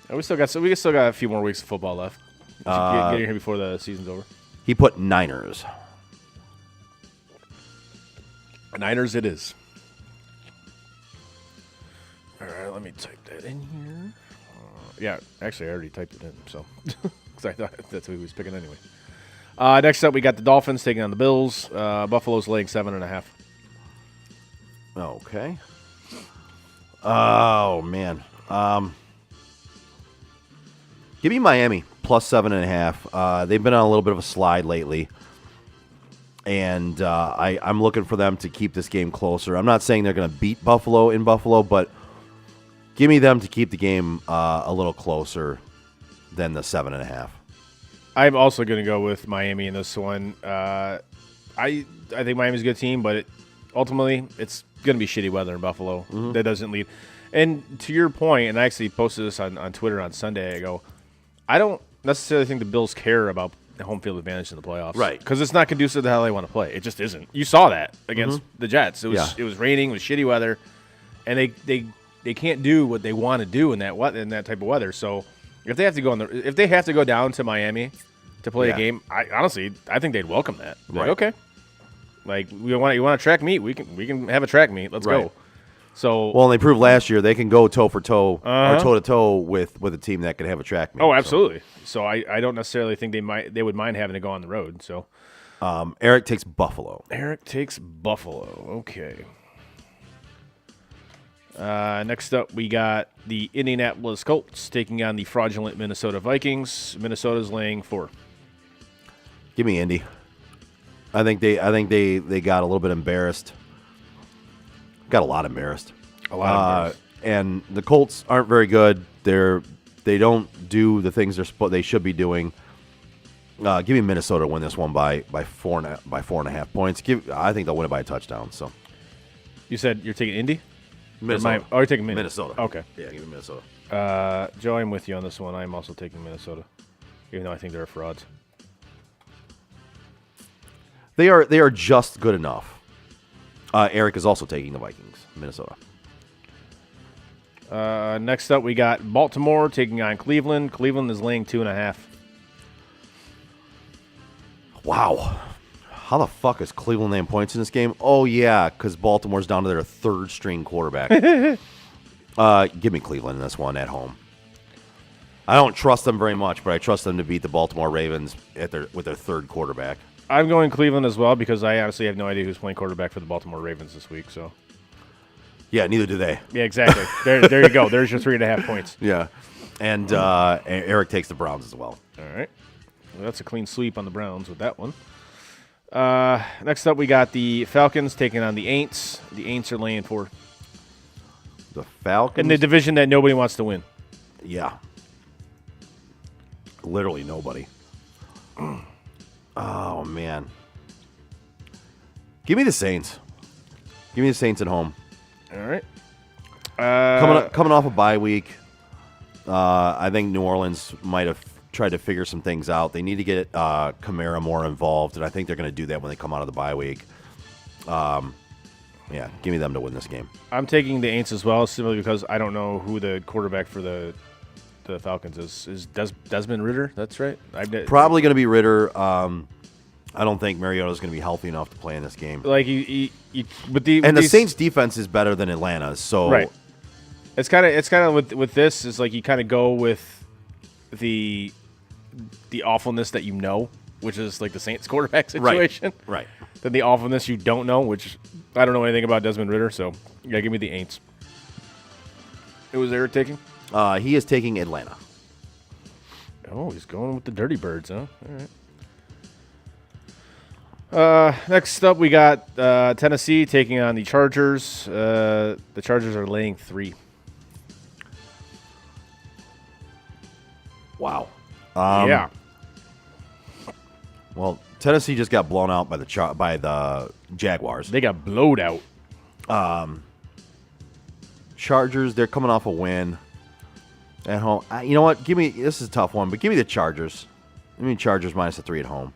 And we still got a few more weeks of football left. Get in here before the season's over. He put Niners. Niners it is. All right, let me type that in here. Yeah, actually, I already typed it in, so because I thought that's who he was picking anyway. Next up, we got the Dolphins taking on the Bills. Buffalo's laying 7.5. Okay. Oh man. Give me Miami plus 7.5. They've been on a little bit of a slide lately, and I'm looking for them to keep this game closer. I'm not saying they're going to beat Buffalo in Buffalo, but give me them to keep the game a little closer than the 7.5. I'm also going to go with Miami in this one. I think Miami's a good team, but ultimately it's going to be shitty weather in Buffalo. Mm-hmm. That doesn't lead. And to your point, and I actually posted this on Twitter on Sunday, I go, I don't necessarily think the Bills care about the home field advantage in the playoffs. Right. Because it's not conducive to how they want to play. It just isn't. You saw that against the Jets. It was raining, it was shitty weather, and they can't do what they want to do in that type of weather. So if they have to go down to Miami to play Yeah. a game, I think they'd welcome that. Like, Right. okay, like you want a track meet, we can have a track meet. Let's Right. go. So Well, and they proved last year they can go toe for toe Uh-huh. or toe to toe with a team that can have a track meet. oh, So, absolutely. So I don't necessarily think they would mind having to go on the road. So Eric takes Buffalo. Eric takes Buffalo. Okay. Next up, we got the Indianapolis Colts taking on the fraudulent Minnesota Vikings. Minnesota's laying 4. Give me Indy. I think they got a little bit embarrassed. Got a lot embarrassed. A lot embarrassed. And the Colts aren't very good. They don't do the things they should be doing. Give me Minnesota to win this one by 4.5 points. I think they'll win it by a touchdown. So You said you're taking Indy? Minnesota. Oh, you're taking Minnesota. Okay. Yeah, give me Minnesota. Joe, I'm with you on this one. I'm also taking Minnesota, even though I think they're frauds. They are just good enough. Eric is also taking the Vikings, Minnesota. Next up, we got Baltimore taking on Cleveland. Cleveland is laying 2.5. Wow. How the fuck is Cleveland laying points in this game? Oh, yeah, because Baltimore's down to their third-string quarterback. Give me Cleveland in this one at home. I don't trust them very much, but I trust them to beat the Baltimore Ravens with their third quarterback. I'm going Cleveland as well because I honestly have no idea who's playing quarterback for the Baltimore Ravens this week. So Yeah, neither do they. yeah, exactly. there you go. There's your 3.5 points. Yeah. And Eric takes the Browns as well. All right. Well, that's a clean sweep on the Browns with that one. Next up, we got the Falcons taking on the Aints. The Aints are laying 4. The Falcons? In the division that nobody wants to win. Yeah. Literally nobody. Oh, man. Give me the Saints. Give me the Saints at home. All right. Coming off a bye week, I think New Orleans might have tried to figure some things out. They need to get Kamara more involved, and I think they're going to do that when they come out of the bye week. Yeah, give me them to win this game. I'm taking the Aints as well, simply because I don't know who the quarterback for the Falcons is. Is Desmond Ridder? That's right. Probably going to be Ridder. I don't think Mariota's going to be healthy enough to play in this game. Like the Saints' defense is better than Atlanta's, so right. It's kind of with this is like you kind of go with the awfulness that you know, which is like the Saints quarterback situation. Right. Then the awfulness you don't know, which I don't know anything about Desmond Ridder, so yeah, give me the Aints. Who was Eric taking? He is taking Atlanta. Oh, he's going with the Dirty Birds, huh? All right. Next up, we got Tennessee taking on the Chargers. The Chargers are laying 3. Wow. Yeah. Well, Tennessee just got blown out by the Jaguars. They got blowed out. Chargers, they're coming off a win at home. You know what? This is a tough one, but give me the Chargers. Give me Chargers minus the 3 at home.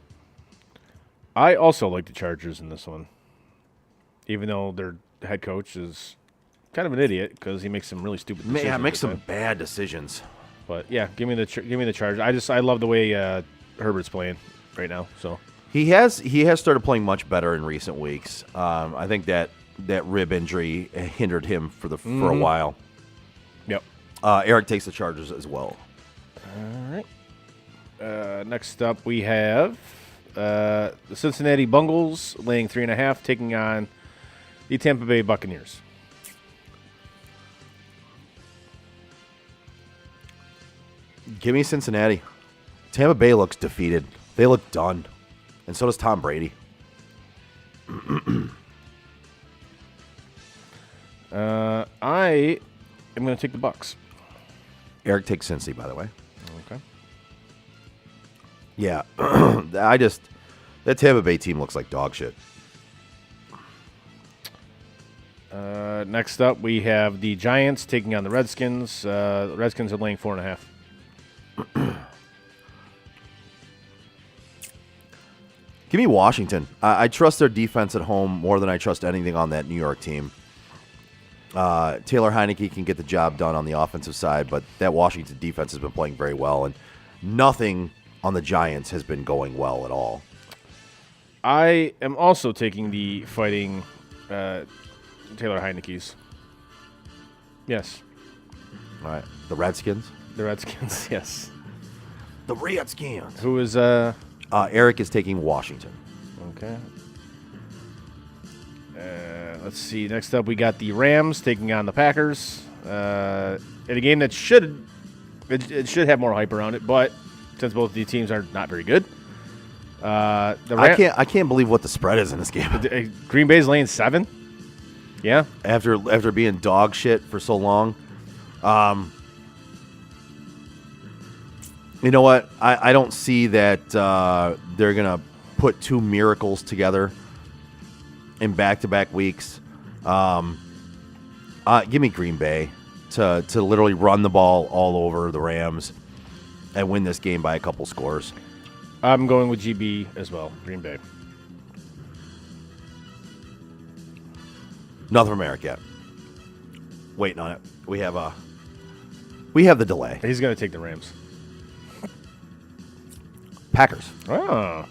I also like the Chargers in this one, even though their head coach is kind of an idiot because he makes some really stupid decisions. Yeah, makes with some that. bad decisions. But yeah, give me the Chargers. I love the way Herbert's playing right now. So He has started playing much better in recent weeks. I think that rib injury hindered him for a while. yep. Eric takes the Chargers as well. All right. Next up, we have the Cincinnati Bengals laying 3.5, taking on the Tampa Bay Buccaneers. Give me Cincinnati. Tampa Bay looks defeated. They look done. And so does Tom Brady. I am going to take the Bucs. Eric takes Cincy, by the way. Okay. Yeah. That Tampa Bay team looks like dog shit. Next up, we have the Giants taking on the Redskins. The Redskins are laying 4.5. Give me Washington. I trust their defense at home more than I trust anything on that New York team. Taylor Heineke can get the job done on the offensive side, but that Washington defense has been playing very well, and nothing on the Giants has been going well at all. I am also taking the Fighting Taylor Heineke's. Yes. All right. The Redskins? The Redskins, yes. The Redskins. Who is Eric is taking Washington. Okay. Let's see. Next up, we got the Rams taking on the Packers. In a game that should have more hype around it, but since both of these teams are not very good, I can't believe what the spread is in this game. Green Bay's laying 7. Yeah. After being dog shit for so long. You know what? I don't see that they're going to put two miracles together in back-to-back weeks. Give me Green Bay to literally run the ball all over the Rams and win this game by a couple scores. I'm going with GB as well, Green Bay. Nothing from Eric yet. Waiting on it. We have the delay. He's going to take the Rams. Packers. Oh,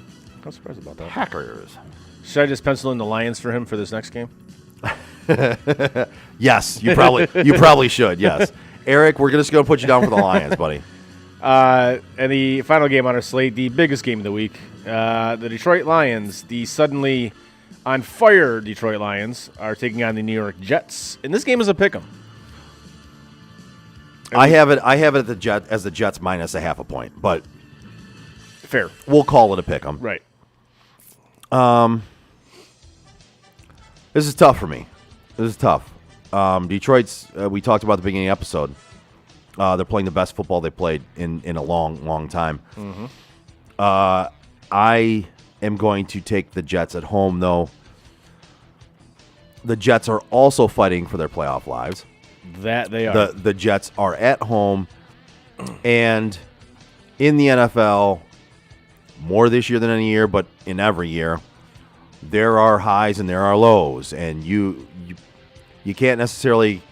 I'm surprised about that. Packers. Should I just pencil in the Lions for him for this next game? Yes, you probably should. Yes, Eric, we're just going to put you down for the Lions, buddy. And the final game on our slate, the biggest game of the week, the Detroit Lions, the suddenly on fire Detroit Lions, are taking on the New York Jets. And this game is a pick'em. I have it as the Jets minus a half a point, but fair. We'll call it a pick'em. Right. This is tough for me. This is tough. Detroit's, we talked about at the beginning of the episode. They're playing the best football they played in a long, long time. Mm-hmm. I am going to take the Jets at home, though. The Jets are also fighting for their playoff lives. That they are. The Jets are at home, and in the NFL, more this year than any year, but in every year, there are highs and there are lows, and you can't necessarily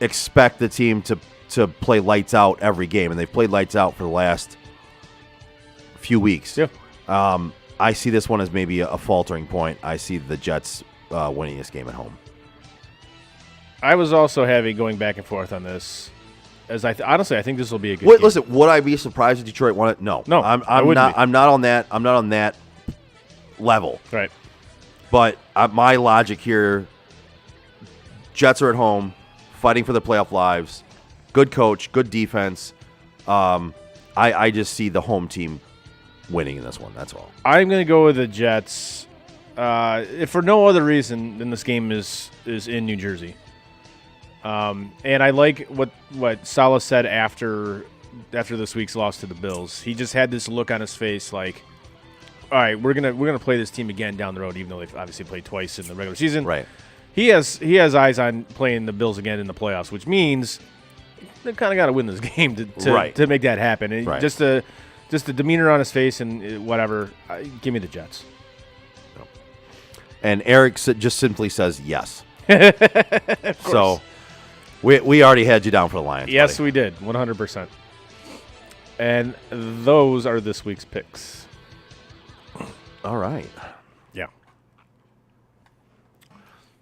expect the team to play lights out every game, and they've played lights out for the last few weeks. Yeah. I see this one as maybe a faltering point. I see the Jets winning this game at home. I was also going back and forth on this. As honestly, I think this will be a good game. Listen, would I be surprised if Detroit won it? No. I'm not. I'm not on that. I'm not on that level. Right. But my logic here: Jets are at home, fighting for their playoff lives. Good coach, good defense. I just see the home team winning in this one. That's all. I'm going to go with the Jets, if for no other reason than this game is in New Jersey. And I like what Saleh said after this week's loss to the Bills. He just had this look on his face like, all right, we're gonna play this team again down the road, even though they've obviously played twice in the regular season. Right. He has eyes on playing the Bills again in the playoffs, which means they kind of got to win this game to make that happen. And right. Just the demeanor on his face and whatever. Give me the Jets. And Eric just simply says yes. So we already had you down for the Lions. Yes, buddy. we did, 100%. And those are this week's picks. All right. Yeah.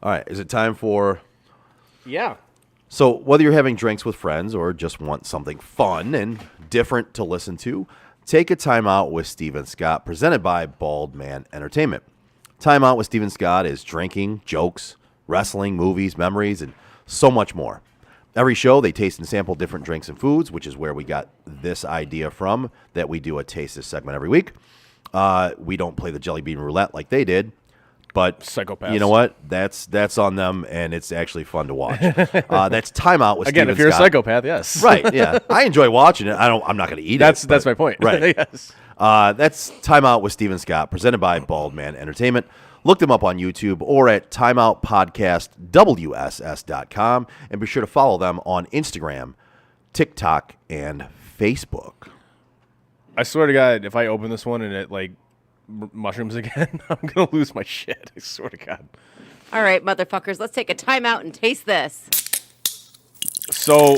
All right. Is it time for? Yeah. So whether you're having drinks with friends or just want something fun and different to listen to, take a time out with Steven Scott, presented by Bald Man Entertainment. Time out with Steven Scott is drinking, jokes, wrestling, movies, memories, and so much more. Every show, they taste and sample different drinks and foods, which is where we got this idea from, that we do a taste this segment every week. We don't play the jelly bean roulette like they did, but psychopaths. You know what? That's on them, and it's actually fun to watch. That's Time Out with Again, Steven if you're Scott. a psychopath, yes. Right, yeah. I enjoy watching it. I'm not going to eat it. That's my point. Right. Yes. That's Time Out with Steven Scott, presented by Bald Man Entertainment. Look them up on YouTube or at timeoutpodcastwss.com, and be sure to follow them on Instagram, TikTok, and Facebook. I swear to God, if I open this one and it mushrooms again, I'm gonna lose my shit. I swear to God. All right, motherfuckers, let's take a time out and taste this. So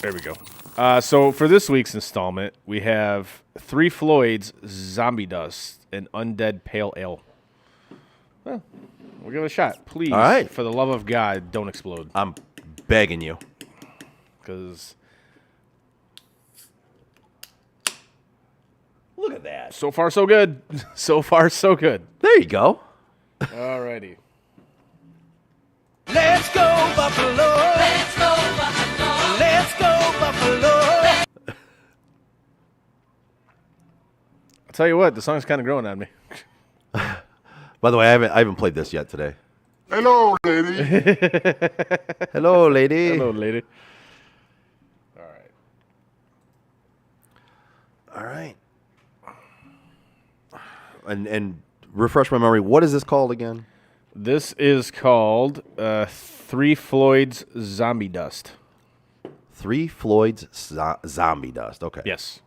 there we go. So for this week's installment, we have 3 Floyd's Zombie Dust and Undead Pale Ale. Well, we'll give it a shot. Please, all right. For the love of God, don't explode. I'm begging you. Because look at that. so far, so good. So far, so good. There you go. Alrighty. Let's go, Buffalo. Let's go, Buffalo. Let's go, Buffalo. I'll tell you what, the song's kind of growing on me. By the way, I haven't played this yet today. Hello, lady. Hello, lady. Hello, lady. All right. And refresh my memory. What is this called again? This is called 3 Floyd's Zombie Dust. 3 Floyd's Zombie Dust. Okay. Yes.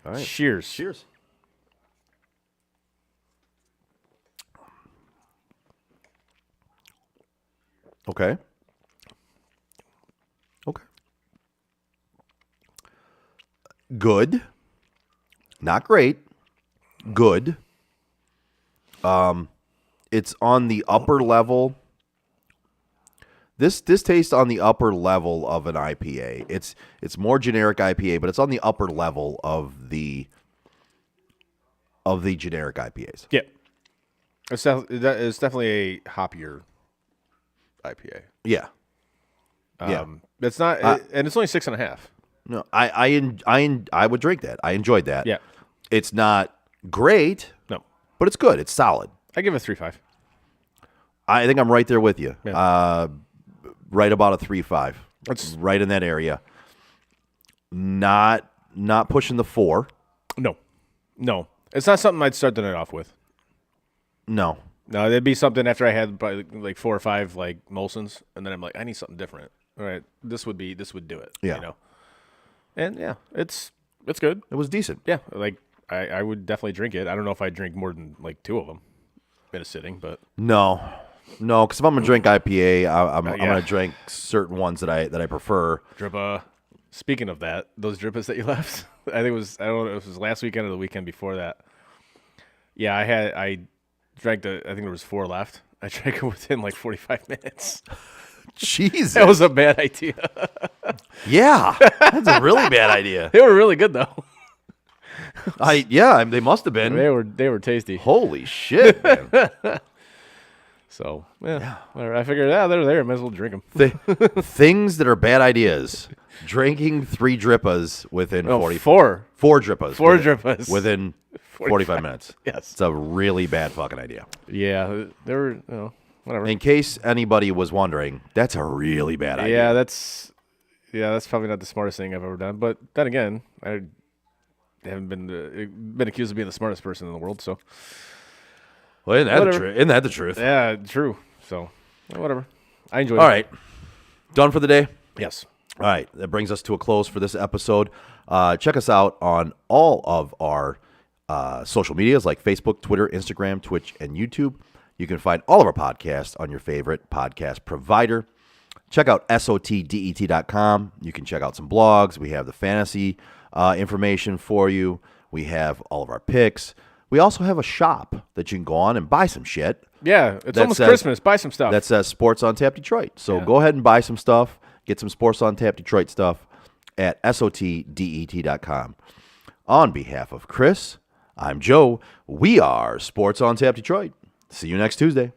All right. Cheers. Cheers. Okay. Okay. Good. Not great. Good. It's on the upper level. This tastes on the upper level of an IPA. It's more generic IPA, but it's on the upper level of the generic IPAs. Yeah. It's definitely a hoppier IPA. Yeah. It's not, and it's only 6.5. No, I would drink that. I enjoyed that. Yeah. It's not great. No. But it's good. It's solid. I give it a 3.5. I think I'm right there with you. Yeah. Right about a 3.5. That's right in that area. Not pushing the 4. No. It's not something I'd start the night off with. No, that'd be something after I had probably like 4 or 5 like Molsons, and then I'm like, I need something different. All right, this would do it. Yeah. You know. And yeah, it's good. it was decent. Yeah, like I would definitely drink it. I don't know if I'd drink more than like 2 of them in a sitting, but No, because if I'm gonna drink IPA, I'm yeah. gonna drink certain ones that I prefer. Drippa. Speaking of that, those Drippas that you left, I think it was, I don't know if it was last weekend or the weekend before that. Yeah, I drank I think there was 4 left. I drank it within like 45 minutes. Jesus, That was a bad idea. yeah, that's a really bad idea. They were really good though. They must have been. They were tasty. Holy shit, man. So yeah. Whatever. I figured, they're there. Might as well drink them. Things that are bad ideas. Drinking 3 Drippas within 4 Drippas. 4 Drippas within 45 minutes. Yes. It's a really bad fucking idea. Yeah, they were. Whatever. In case anybody was wondering, that's a really bad idea. Yeah, that's probably not the smartest thing I've ever done. But then again, I haven't been accused of being the smartest person in the world. So, Well, isn't that the truth? yeah, true. So, whatever. I enjoyed it. All right. Done for the day? Yes. All right. That brings us to a close for this episode. Check us out on all of our social medias like Facebook, Twitter, Instagram, Twitch, and YouTube. You can find all of our podcasts on your favorite podcast provider. Check out SOTDET.com. You can check out some blogs. We have the fantasy information for you. We have all of our picks. We also have a shop that you can go on and buy some shit. Yeah, it's almost Christmas. Buy some stuff. That says Sports on Tap Detroit. So go ahead and buy some stuff. Get some Sports on Tap Detroit stuff at SOTDET.com. On behalf of Chris, I'm Joe. We are Sports on Tap Detroit. See you next Tuesday.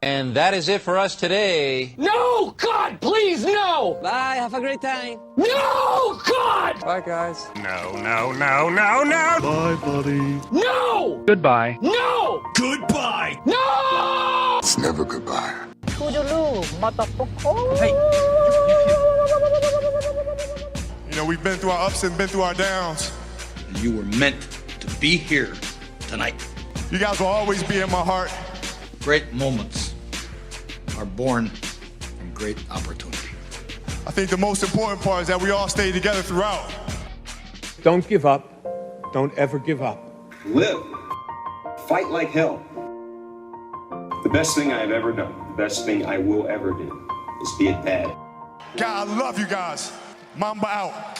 And that is it for us today. No! God, please, no! Bye, have a great time. No! God! Bye, guys. No. Bye, buddy. No! Goodbye. No! Goodbye. No! It's never goodbye. You know, we've been through our ups and been through our downs. You were meant to be here tonight. You guys will always be in my heart. Great moments are born from great opportunity. I think the most important part is that we all stay together throughout. Don't give up. Don't ever give up. Live. Fight like hell. The best thing I've ever done, the best thing I will ever do, is be it bad. God, I love you guys. Mamba out.